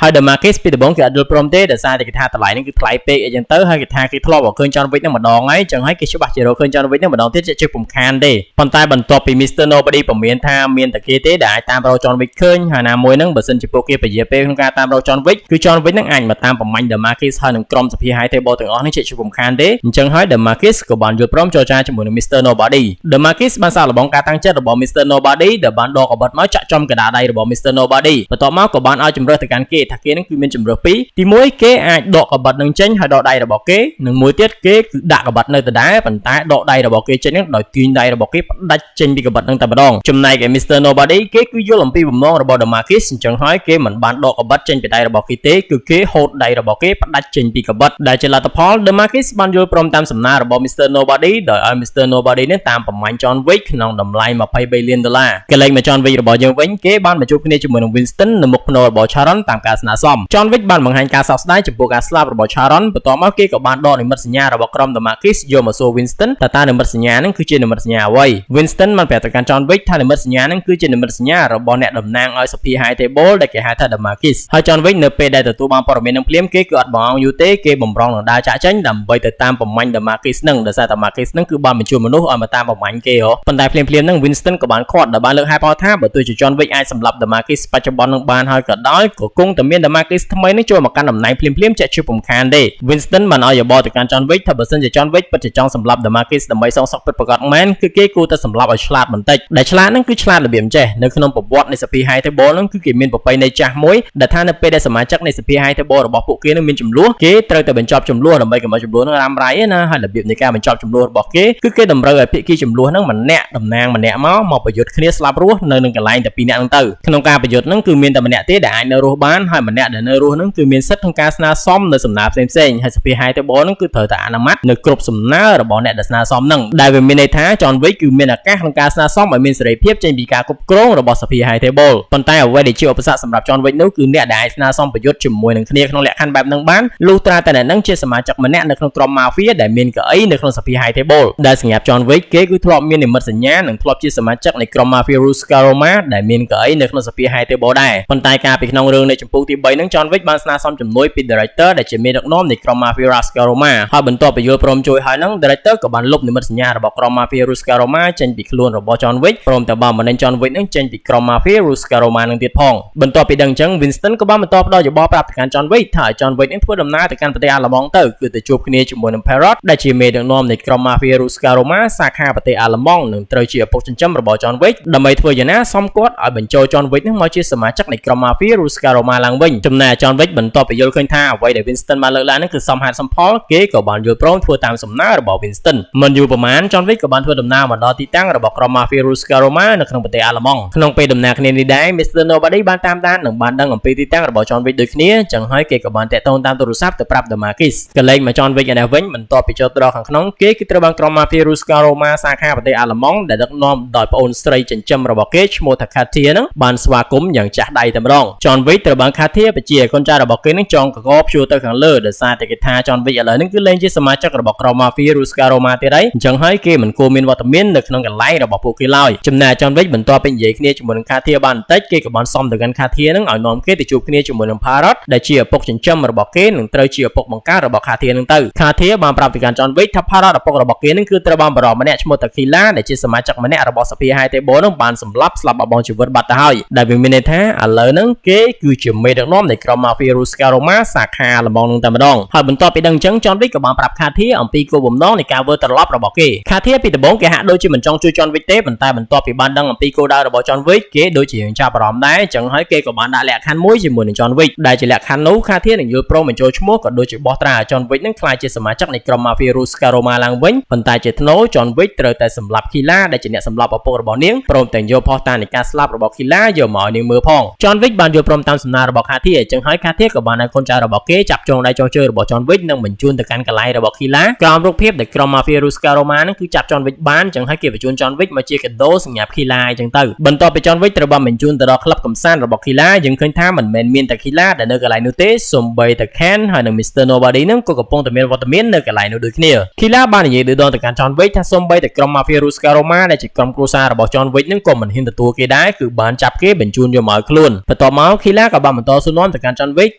ាហើយ Damakis ពីដំបូងគេអត់យល់ព្រមទេដោយសារតែគេថាតម្លៃនេះគឺថ្លៃពេកអីចឹងទៅហើយគេថាគេធ្លាប់ឃើញ John Wick នឹងម្ដងហើយចឹងហើយគេច្បាស់ជារកឃើញ John Wick នឹងម្ដងទៀតជាពុំខានទេប៉ុន្តែបន្ទាប់ពី Mr. Nobody ពមៀនថាមានតែគេទេដែល អាចតាមរក John Wick ឃើញហើយណាមួយហ្នឹងបើសិនជាពួកគេពជាពេលក្នុងការតាមរក John Wick គឺ John Wick ហ្នឹងអាចមកតាមប្រមាញ់ The Marquis ហើយនឹងក្រុមសភា High Table ទាំងអស់នេះជាជំខានទេអញ្ចឹងហើយ The Marquis ក៏បានយល់ព្រមចរចាជាមួយនឹង Mr. Nobody The Marquis បានសាកល្បងការតាំងចិត្តរបស់ Mr. Nobody ដែលបានដកអាវុធមកចាក់ចំកណ្ដាលដៃរបស់ Mr. Nobody បន្ទាប់មកក៏បានឲ្យជំរឿសទៅកាន់គេថាគេនឹងគឺមានជំរឿសពីរទី1គេអាចដកកាបិតនឹងចេញហើយដកដៃរបស់គេនិងមួយទៀតគេគឺដាក់កាបិតនៅដដែលប៉ុន្តែដកដៃរបស់គេចេញនឹងដោយទាញដៃរបស់គេផ្ដាច់ចេញពីកាបិតនឹងតែម្ដងចំណែកឯ Mr. Nobody គេគឺយល់អំពីបំណងរបស់ The Marquis អញ្ចឹងហើយគេមិនបានដកកាបិតចេញពីដៃរបស់គេទេគឺគេហូតដៃរបស់គេផ្ដាច់ចេញពីកាបិតដែលជាលទ្ធផល The Marquis បានយល់ព្រមតាមសំណើរបស់ Mr. Nobody ដោយឲ្យ Mr. Nobody នេះតាមប្រមាញ់ John Wick ក្នុងតម្លៃ$20 billionគេលេងមក John Wick របស់យើងវិញគេបានមកជួបគ្នាជាមួយនឹង Winston នៅមុខភ្នំរបស់ Charon តាមការស្នើសុំ John Wick បានបង្ហាញការសោកស្ដាយចំពោះការស្លាប់របស់ Charon បន្ទាប់មកគេក៏បានដកនិមិត្តសញ្ញារបស់ក្រុម The Marquis យកមកសួរ Winston តើនិមិត្តសញ្ញាហ្នឹងគឺជានិមិត្តសញ្ញាអ្វី Winston បានប្រាប់ទៅកាន់ John Wick ថានិមិត្តសញ្ញាហ្នឹងគឺជានិមិត្តសញ្ញារបស់អ្នកតំណាងឲ្យសភា High Table ដែលគេហៅថា The Marquis ហើយ John Wick នៅពេលដែលទទួលបានព័ត៌មាននឹងភ្លាមគេគឺអត់បងយូរទេគេបំរុងនឹងដើរចាក់ចេញដើម្បីទៅតាមប្រមាញ់ The Marquis ហ្នឹងដោយសារ The Marquis ហ្នឹងគឺបានបញ្ជូនមនុស្សឲ្យមកតាមប្រមាញ់គេហ៎ប៉ុន្តែភ្លាមៗហ្នឹង Winston ក៏បានខាត់ដែលបានលើកហេតុផលថាបើទោះជា John Wick អាចសម្លាប់ The Marquis បច្ចុប្បន្ននឹងបានហើយក៏ដោយក៏គង់តែមាន The Marquis ថ្មីនឹងចូលមកកាន់តំណែងភ្លាមៗចាក់ជាពំខានទេ Winston បានឲ្យយោបល់ទៅកាន់ John Wick ថាបើសិនជា John Wick ពិតជាចង់សម្លាប់ The Marquis ដើម្បីសងសឹកពិតប្រាកដមែនគឺគេគួរតែសម្លាប់ឲ្យឆ្លាតបន្តិចដែលឆ្លាតហ្នឹងគឺឆ្លាតរបៀបចេះនៅក្នុងប្រវត្តិនៃសភា High Table ហ្នឹងគឺគេមានប្រពៃណីចាស់មួយដែលថានៅពេលដែលសមាជិកនៃសភា High Table របស់ពួកគេនឹងមានចំនួនគេត្រូវតែបញ្ចប់ចំនួនដើម្បីកុំឲ្យចំនួនហ្នឹងរ៉ាំរ៉ៃណាហើយរបៀបនៃការបញ្ចប់ចំនួនរបស់គេគឺគេតម្រូវឲ្យភាគីចំនួនហ្នឹងម្នាក់តំណាងម្នាក់មកប្រយុទ្ធគ្នាស្លាប់រស់នៅនឹងកន្លែងតែពីរនាក់ហ្នឹងទៅក្នុងការប្រយុទ្ធហ្នឹងគឺមានតែម្នាក់ទេដែលអាចនៅរស់បានហើយម្នាក់ដែលនៅរស់ហ្នឹងគឺមានសិទ្ធិក្នុងការស្នើសុំនៅសំណើផ្សេងៗហើយសភា High Table ហ្នឹងគឺត្រូវតែអនុម័តនៅគ្រប់សំណើរបស់អ្នកដែលស្នើសុំហ្នឹងដែលវាមានន័យថា John Wick គឺមានឱកាសក្នុងការស្នើសុំឲ្យមានសេរីភាពចេញពីការគ្រប់គ្រងរបស់សភា High Table ប៉ុន្តែអ្វីដែលជាឧបសគ្គសម្រាប់ John Wick នោះគឺអ្នកដែលអាចស្នើសុំប្រយុទ្ធជាមួយនឹងគ្នាក្នុងលក្ខខណ្ឌបែបហ្នឹងបានលុះត្រាតែអ្នកហ្នឹងជាសមាជិកម្នាក់នៅក្នុងក្រុម Mafia ដែលមានកៅអីនៅក្នុងសភា High Table ដែលសម្រាប់ John Wick គេគឺធ្លាប់មាននិមិត្តសញ្ញានិងធ្លាប់ជាសមាជិកនៃក្រុម Mafia Rusca Roma ដែលមានកៅអីនៅក្នុងសភា High Table ដែរប៉ុន្តែការពីក្នុងរឿងនៃចម្ពោះទី3ហ្នឹង John Wick បានស្នើសុំជំនួយពី Director ដែលជាមេដឹកនាំនៃក្រុម Mafia Rusca Roma ហើយបន្ទាប់ពីយល់ព្រមជួយហើយហ្នឹង Director ក៏បានលុបនិមិត្តសញ្ញារបស់ក្រុម Mafia Rusca Roma ចេញពីខ្លួនរបស់ John Wick ព្រមទាំងបានបណ្ដេញ John Wick ហ្នឹងចេញពីក្រុម Mafia Rusca Roma នឹងទៀតផងបន្ទាប់ពីដឹងអញ្ចឹង Winston ក៏បានបន្តផ្ដល់យោបល់ប្រាប់ទៅកាន់ John Wick ថាឲ្យ John Wick នឹងធ្វើដំណើរទៅកាន់ប្រទេសអាល្លឺម៉ង់ទៅគឺទៅជួបគ្នាជាមួយនឹង Parrot ដែលជាមេដឹកនាំនៃក្រុម Mafia Rusca Roma សាខាប្រទេសអាល្លឺម៉ង់នឹងត្រូវជាឪពុកចិញ្ចឹមរបស់ John Wick ដើម្បីធ្វើយ៉ាងណាសមគាត់ឲ្យបញ្ចូល John Wick នឹងមកជាសមាជិកនៃក្រុម Mafia Rusca Roma ឡើងវិញចំណែក John Wick បន្ទាប់ពីយល់ឃើញថាអ្វីដែល Winston បានលើកឡើងហ្នឹងគឺសមហេតុសមផលគេក៏បានយល់ព្រមធ្វើតាមសំណើរបស់ Winston មិនយូរប៉ុន្មាន John Wick ក៏បានធ្វើដំណើរមកដល់ទីតាំងរបស់ក្រុម Mafia Rusca Roma នៅក្នុងប្រទេសអាល្លឺម៉ង់ក្នុងពេលដំណើរគ្នានេះដែរ Mr. Nobody បានតាមដាននិងបានដឹងអំពីទីតាំងរបស់ John Wick ដូចគ្នាចឹងហើយគេក៏បានតាក់ទងតាមទូរស័ព្ទទៅប្រាប់ The Marquis ក៏លេងមក John Wick ឯនេះវិញបន្ទាប់ពីចូលទៅដល់ខាងក្នុងគេគឺត្រូវបានក្រុម Mafia Rusca Roma សាខាប្រទេសអាល្លឺម៉ង់ដែលដឹកនាំដោយប្អូនស្រីចិញ្ចឹមរបស់គេឈ្មោះថា Katia ហ្នឹងបានស្វាគមន៍យ៉ាងចាស់ដៃតែម្ដង John Wick ត្រូវបាន Katia បជាកូនចៅរបស់គេនឹងចងកកព្យួរទៅខាងលើដោយសារតែគេថា John Wick ឥឡូវហ្នឹងគឺលែងជាសមាជិករបស់ក្រុម Mafia Rusca Roma ទៀតហើយអញ្ចឹងហើយគេមិនគួរមានវត្តមាននៅក្នុងកន្លែងរបស់ពួកគេឡើយចំណែក John Wick បន្ទាប់ពីនិយាយគ្នាជាមួយនឹង Katia បានបន្តិចគេក៏បានសុំទៅកាន់ Katia ហ្នឹងឲ្យនាំគេទៅជួបគ្នាជាមួយនឹង Parrot ដែលជាឪពុកចិញ្ចឹមរបស់គេនឹងត្រូវជាឪពុកបង្កើតរបស់ Katia ហ្នឹងទៅ Katia បានប្រាប់ទៅកាន់ John Wick ថា Parrot ឪពុករបស់គេនឹងគឺត្រូវបានបរិបម្នាក់ឈ្មោះ Tequila ដែលជាសមាជិកម្នាក់របស់សភា High Table ហ្នឹងបានស្លាប់បបងជីវិតបាត់ទៅហើយដែលវាមានន័យថាឥឡូវហ្នឹងគេគឺជាមេដឹកនាំនៃក្រុម Mafia Rusca Roma សាខាអាល្លឺម៉ង់ហ្នឹងតែម្ដងហើយបន្ទាប់ពីដឹងអញ្ចឹង John Wick ក៏បានប្រាប់ Katia អំពីគោលបំណងនៃការវិលត្រឡប់របស់គេ Katia ពីដំបូងគេហាក់ដូចជាមិនចង់ជួយ John Wick ទេប៉ុន្តែបន្ទាប់ពីបានដឹងអំពីគោលដៅរបស់ John Wick គេដូចជាចាប់អារម្មណ៍ដែរអញ្ចឹងហើយគេក៏បានដាក់លក្ខខណ្ឌមួយជាមួយនឹង John Wick ដែលជាលក្ខខណ្ឌនោះ Katia នឹងយល់ព្រមបញ្ចូលឈ្មោះក៏ដូចជាបោះត្រាឲ្យ John Wick នឹងក្លាយជាសមាជិកនៃក្រុម Mafia Rusca Roma ឡើងវិញប៉ុន្តែជាថ្នូរ John Wick ត្រូវតែសម្លាប់ Killa ដែលជាអ្នកសម្លាប់ឪពុករបស់នាងព្រមទាំងយកភស្តុតាងនៃការស្លាប់របស់ Killa យកមកឲ្យនាងមើលផង John Wick បានយល់ព្រមតាមសំណើរបស់ Katia អញ្ចឹងហើយ Katia ក៏បានឲ្យកូនចៅរបស់គេចាប់ចងដៃចងជើងរបស់ John Wick និងបញ្ជូនទៅកាន់កន្លែងរបស់ Killa ក្រោមរូបភាពដែលក្រុម Mafia Rusca Roma នឹងគឺចាប់ John Wick បានអញ្ចឹងហើយគេបញ្ជូន John Wick មកជាកាដូសម្រាប់ Killa អញ្ចឹងទៅបន្ទាប់ពី John Wick ត្រូវបានបញ្ជូនទៅដល់ក្លឹបកម្សាន្តរបស់ Killa យើងឃើញថាមិនមែនមានតែ Killa ដែលនៅកន្លែងនោះទេសូម្បីតែ Ken ហើយនិង Mr. Nobody នឹងក៏កំពុងតែមានវត្តមាននៅកន្លែងនោះដូចគ្នា Killa បាននិយាយដូចដងទៅកាន់ John Wick ថាសូម្បីតែក្រុម Mafia Rusca Roma ដែលជាក្រុមគ្រួសាររបស់ John Wick នឹងក៏មិនហ៊ានទទួលគេដែរគឺបានចាប់គេបញ្ជូនយកមកឲ្យខ្លួនបន្ទាប់មក Killa ក៏បានបន្តសួរនាំទៅកាន់ John Wick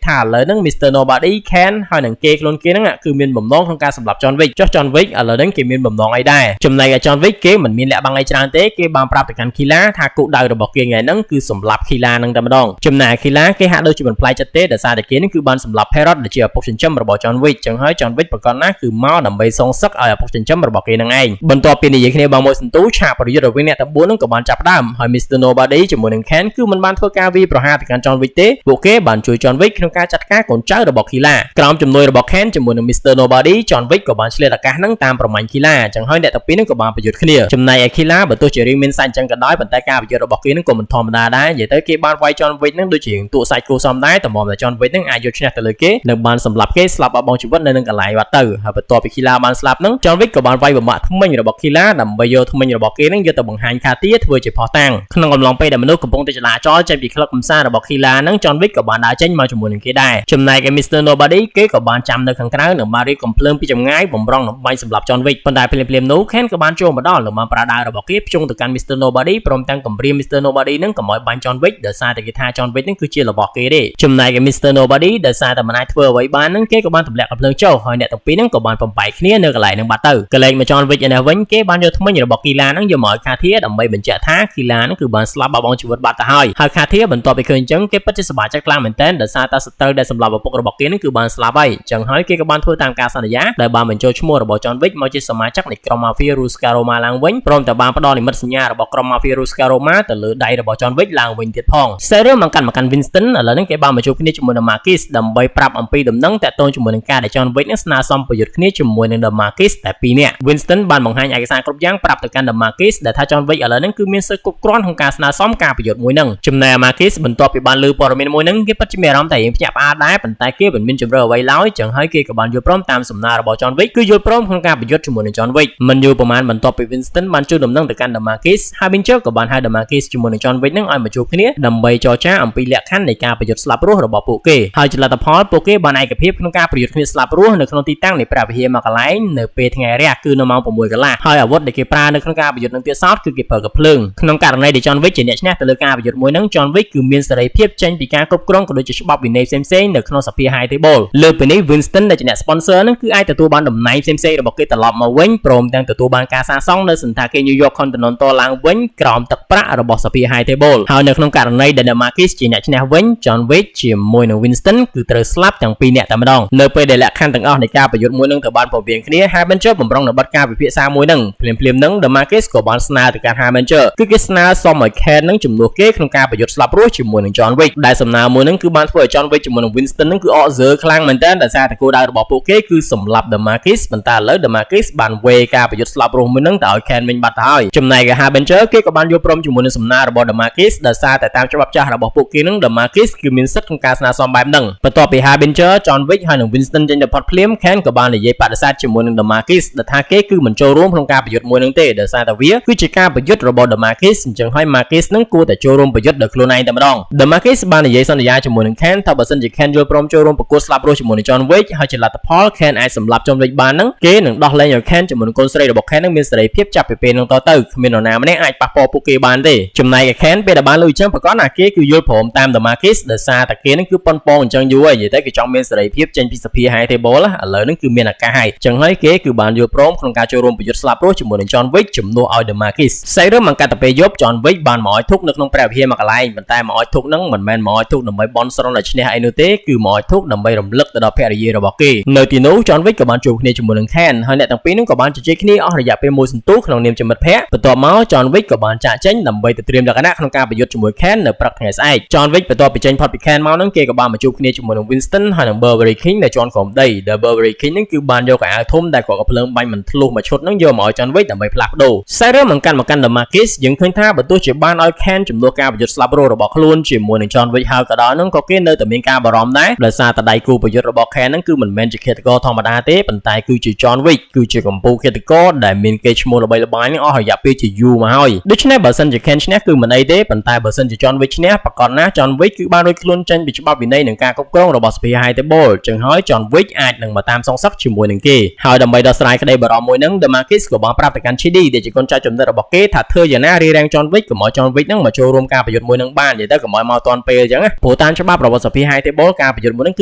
ថាឥឡូវហ្នឹង Mr. Nobody Ken ហើយនិងគេខ្លួនគេហ្នឹងគឺមានបំណងក្នុងការសម្លាប់ John Wick ចុះ John Wick ឥឡូវហ្នឹងគេមានបំណងអីដែរចំណែកឯ John Wick គេមិនមានលាក់បាំងអីច្រើនទេគេបានប្រាប់ទៅកាន់ Killa ថាគោលដៅ របស់គេថ្ងៃហ្នឹងគឺសម្លាប់ Killa នឹងតែម្ដងចំណែក Killa គេហាក់ដូចជាមិនផ្លែចិត្តទេដោយសារតែគេនឹងគឺបានសម្លាប់ Parrot ដែលជាឪពុកចិញ្ចឹមរបស់ John Wick ចឹងហើយ John Wick ប្រកាសណាគឺមកដើម្បីសងសឹកឲ្យឪពុកចិញ្ចឹមរបស់គេនឹងឯងបន្ទាប់ពីនិយាយគ្នាបងមួយសន្ទុះឆាកប្រយុទ្ធរវាងអ្នកទាំង4នឹងក៏បានចាប់ផ្ដើមហើយ Mr. Nobody ជាមួយនឹង Ken គឺមិនបានធ្វើការវាយប្រហារទៅកាន់ John Wick ទេពួកគេបានជួយ John Wick ក្នុងការចាត់ការកូនចៅរបស់ Killa ក្រោមជំនួយរបស់ Ken ជាមួយនឹង Mr. Nobody John Wick ក៏បានឆ្លៀតឱកាសហ្នឹងតាមប្រមាញ់ Killa ចឹងហើយអ្នកទាំងពីរនឹងក៏បានប្រយុទ្ធគ្នាចំណែកឯ Killa បើទោះជារៀងមានសាច់ចឹងក៏ដោយប៉ុន្តែការប្រយុទ្ធរបស់គេនឹងក៏មិនធម្មតាដែរនិយាយទៅគេបានវាយ John Wick នឹងដូចជាទូសាច់គោសមដែរតែមកតែ John Wick នឹងអាចយកឈ្នះទៅលើគេនិងបានសម្លាប់គេស្លាប់អបងជីវិតនៅនឹងកន្លែងបាត់ទៅហើយបន្ទាប់ពី Killa បានស្លាប់នឹង John Wick ក៏បានវាយបំផាក់ធ្មេញរបស់ Killa ដើម្បីយកធ្មេញរបស់គេនឹងយកទៅបង្ហាញខាទាធ្វើជាផុសតាំងក្នុងកំឡុងពេលដែលមនុស្សកំពុងតែចលាចលចេញពីក្លឹបកំសាន្តរបស់ Killa នឹង John Wick ក៏បានដើរចេញមកជាមួយនឹងគេដែរចំណែកឯ Mr. Nobody គេក៏បានចាំនៅខាងក្រៅនិងបានរៀបកំភ្លើងពីចម្ងាយបំរុងនឹងបាញ់សម្លាប់ John Wick ប៉ុន្តែភ្លាមៗនោះ Ken ក៏បានចូលមកដល់និងបានប្រើដាវរបស់គេភ្ជង់ទៅកាន់ Mr. Nobody ព្រមទាំងគំរាម Mr. Nobody នឹងកុំឲ្យបាញ់ John Wick ដោយសារតែគេថា John Wick នឹងគឺជារបស់គេទេចំណែកឯ Mr. Nobody ដោយសារតែមិនអាចធ្វើអ្វីបាននឹងគេក៏បានទម្លាក់កំភ្លើងចុះហើយអ្នកទាំងពីរនឹងក៏បានបំបែកគ្នានៅកន្លែងនឹងបាត់ទៅកលែងមក John Wick ឯនេះវិញគេបានយកធ្មេញរបស់ Killa នឹងយកមកឲ្យ Katia ដើម្បីបញ្ជាក់ថា Killa នឹងគឺបានស្លាប់បបងជីវិតបាត់ទៅហើយ Katia បន្ទាប់ពីឃើញអញ្ចឹងគេពិតជាសប្បាយចិត្តខ្លាំងមែនទែនដោយសារតែសត្រូវដែលសម្លាប់ឪពុករបស់គេនឹងគឺបានស្លាប់ហើយអញ្ចឹងហើយគេក៏បានធ្វើតាមការសន្យាដែលបានបញ្ចូលឈ្មោះរបស់ John Wick មកជាសមាជិកនៃក្រុម Mafia Ruskaroma ឡើងវិញព្រមទាំងបានផ្ដល់និមិត្តសញ្ញារបស់ក្រុម Mafia Ruskaroma ទៅលើដៃរបស់ John Wick ឡើងវិញទៀតផងខ្សែរឿងមកកាន់ Winston ឥឡូវនេះគេបានមកជួបគ្នាជាមួយនឹង Marquis ដើម្បីប្រាប់អំពីដំណឹងតាក់ទងជាមួយនឹងការដែល John Wick នឹងស្នើសុំប្រយុទ្ធគ្នាជាមួយនឹង The Marquis តែ2នាក់ Winston បានបង្ហាញឯកសារគ្រប់យ៉ាងប្រាប់ទៅកាន់ The Marquis ដែលថា John Wick ឥឡូវនេះគឺមានសិទ្ធិគ្រប់គ្រាន់ក្នុងការស្នើសុំការប្រយុទ្ធមួយនឹងចំណែក Marquis បន្ទាប់ពីបានលើព័ត៌មានមួយនឹងគេពិតជាមានអារម្មណ៍តែរៀងភ្ញាក់ផ្អើលដែរប៉ុន្តែគេមិនមានជំរឿអ្វីឡើយចឹងហើយគេក៏បានយល់ព្រមតាមសំណើរបស់ John Wick គឺយល់ព្រមក្នុងការប្រយុទ្ធជាមួយនឹង John Wick មិនយូរប៉ុន្មានបន្ទាប់ពី Winston បានជួយដំណឹងទៅកាន់ The Marquis ហើយ Winston ក៏បានហៅ The Marquis ជាមួយនឹង John Wick នឹងឲ្យមកជួបគ្នាដើម្បីចរចាអំពីលក្ខខណ្ឌនៃការប្រយុទ្ធស្លាប់រស់របស់ពួកគេហើយជាលទ្ធផលពួកគេបានឯកភាពក្នុងការប្រយុទ្ធគ្នាស្លាប់រស់នៅក្នុងទីតាំងនៃព្រះវិហារមួយកន្លែងនៅពេលថ្ងៃរះគឺនៅម៉ោង 6 កន្លះហើយអាវុធដែលគេប្រើនៅក្នុងការប្រយុទ្ធនឹងទៀតសោតគឺគេប្រើកាភ្លើងក្នុងករណីដែល John Wick ជាអ្នកឈ្នះទៅលើការប្រយុទ្ធមួយនឹង John Wick គឺមានសេរីភាពចេញពីការគ្រប់គ្រងក៏ដូចជាច្បាប់វិន័យផ្សេងៗនៅក្នុងសភា High Table លើពីនេះ Winston ដែលជាអ្នក sponsor នឹងគឺអាចទទួលបានតំណែងផ្សេងៗរបស់គេត្រឡប់មកវិញព្រមទាំងទទួលបានការសាងសង់នៅសន្តាគារ New York Continental ឡើងវិញក្រោមទឹកប្រាក់របស់សភា High Table ហើយនៅក្នុងករណីដែល The Marquis ជាអ្នកឈ្នះវិញ John Wick ជាមួយនឹង Winston គឺត្រូវស្លាប់ទាំងពីរនាក់តែម្ដងនៅពេលដែលលក្ខខណ្ឌទាំងអស់នៃការប្រយុទ្ធមួយនឹងត្រូវបានពង្រៀងគ្នា Harbinger បំរុងនៅបទការពិភាក្សាមួយនឹងភ្លាមៗនឹង The Marquis ក៏បានស្នើទៅកាន់ Harbinger គឺគេស្នើសុំឲ្យ Ken នឹងជំនួសគេក្នុងការប្រយុទ្ធស្លាប់រស់ជាមួយនឹង John Wick ដែលសំណើមួយនឹងគឺបានធ្វើឲ្យ John Wick ជាមួយនឹង Winston នឹងគឺអកសើខ្លាំងមែនទែនដោយសារតែគោលដៅរបស់ពួកគេគឺសម្លាប់ The Marquis ប៉ុន្តែឥឡូវ The Marquis បានវេការប្រយុទ្ធស្លាប់រស់មួយនឹងទៅឲ្យ Ken វិញបាត់ទៅហើយចំណែកឯ Harbinger គេក៏បានយល់ព្រមជាមួយនឹងសំណើរបស់ The Marquis ដោយសារតែតាមច្បាប់ចាស់របស់ពួកគេនឹង The Marquis គឺមានសិទ្ធិក្នុងការស្នើសុំបែបហ្នឹងបន្ទាប់ពី Harbinger John Wick ហើយនឹង Winston ចេញទៅផុតភ្លាម Ken ក៏បាននិយាយបដិសេធជាមួយនឹង The Marquis ដែលថាគេគឺមិនចូលរួមក្នុងការប្រយុទ្ធមួយនឹងទេដោយសារតែវាគឺជាការប្រយុទ្ធរបស់ The Marquis អញ្ចឹងហើយ Marquis នឹងគួរតែចូលរួមប្រយុទ្ធដោយខ្លួនឯងតែម្ដង The Marquis បាននិយាយសន្យាជាមួយនឹង Ken ថាបើសិនជា Ken យល់ព្រមចូលរួមប្រកួតស្លាប់រស់ជាមួយនឹង John Wick ហើយជាលទ្ធផល Ken អាចសម្លាប់ John Wick បានហ្នឹងគេនឹងដោះលែងឲ្យ Ken ជាមួយនឹងកូនស្រីរបស់ Ken នឹងមានសេរីភាពចាប់ពីពេលហ្នឹងតទៅគ្មាននរណាម្នាក់អាចប៉ះពាល់ពួកគេបានទេចំណែកឯ Ken ពេលដែលបានលើអញ្ចឹងប្រកាសណាគេគឺយល់ព្រមតាម The Marquis ដោយសារតែគេនឹងគឺប៉ុនប៉ងអញ្ចឹងយូរហើយនិយាយទៅគេចង់មានសេរីភាពចេញពីសភា High Table ឥឡូវហ្នឹងគឺមានឱកាសហើយអញ្ចឹងហើយគេគឺបានយល់ព្រមក្នុងការចូលរួមប្រយុទ្ធស្លាប់រស់ជាមួយនឹង John Wick ជំនួសឲ្យ The Marquis ស្អីរឿងមកកាត់ទៅពេលយប់ John Wick បានមកឲ្យធុកនៅក្នុងព្រះវិហារមួយកន្លែងប៉ុន្តែមកឲ្យធុកហ្នឹងមិនមែនមកឲ្យធុកដើម្បីបន់ស្រន់ឲ្យឈ្នះអីនោះទេគឺមកឲ្យធុកដើម្បីរំលឹកទៅដល់ភរិយារបស់គេនៅទីនោះ John Wick ក៏បានជួបគ្នាជាមួយនឹង Ken ហើយអ្នកទាំងពីរហ្នឹងក៏បានជជែកគ្នាអស់រយៈពេលមួយសន្ទុះក្នុងនាមជាមិត្តភក្តិបន្ទាប់មក John Wick ក៏បានចាកចេញដើម្បីទៅត្រៀមលក្ខណៈក្នុងការប្រយុទ្ធជាមួយ Ken នៅព្រឹកថ្ងៃស្អែក John Wick បន្ទាប់ពីចេញផុតពី Ken មកហ្នឹងគេក៏បានមកជួបគ្នាជាមួយនឹង Winston ហើយនឹង Burberry King នៅជាន់ក្រោមដី The Burberry King ហ្នឹងគឺបានយកកៅអៅធំដែលគាត់ក៏ភ្លើងបាញ់មិនធ្លុះមួយឈុតហ្នឹងយកមកឲ្យ John Wick ដើម្បីផ្លាស់ប្ដូរខ្សែរឿងមកកាន់ The Marquis យើងឃើញថាបើទោះជាបានឲ្យ Ken ជំនួសការប្រយុទ្ធស្លាប់រស់របស់ខ្លួនជាមួយនឹង John Wick ហើយក៏ដោយហ្នឹងក៏គេនៅតែមានការបារម្ភដែរដោយសារតែដៃគូប្រយុទ្ធរបស់ Ken ហ្នឹងគឺមិនមែនជាឃាតករធម្មតាទេប៉ុន្តែគឺជា John Wick គឺជាកម្ពុជាឃាតករដែលមានកេរ្តិ៍ឈ្មោះល្បីល្បាញហ្នឹងអស់រយៈពេលជាយូរមកហើយដូច្នេះបើសិនជា Ken ឈ្នះគឺមិនអីទេប៉ុន្តែបើសិនជា John Wick ឈ្នះប្រកាសណា John Wick គឺបានរួចខ្លួនចេញពីច្បាប់វិន័យនិងការគ្រប់គ្រងរបស់សភា High Table ចឹងហើយ John Wick អាចនឹងមកតាមសងសឹកជាមួយនឹងគេហើយដើម្បីដោះស្រាយក្តីបារម្ភមួយហ្នឹង The Marquis ក៏បានប្រាប់ទៅកាន់ Chidi ដែលជាកូនចៅចំណិតរបស់គេថាធ្វើយ៉ាងណារារាំង John Wick កុំឲ្យ John Wick ហ្នឹងមកចូលរួមការប្រយុទ្ធមួយនឹងបាននិយាយទៅកុំឲ្យមកតាន់ពេលអញ្ចឹងព្រោះតាមច្បាប់របស់សភា High Table ការប្រយុទ្ធមួយហ្នឹងគ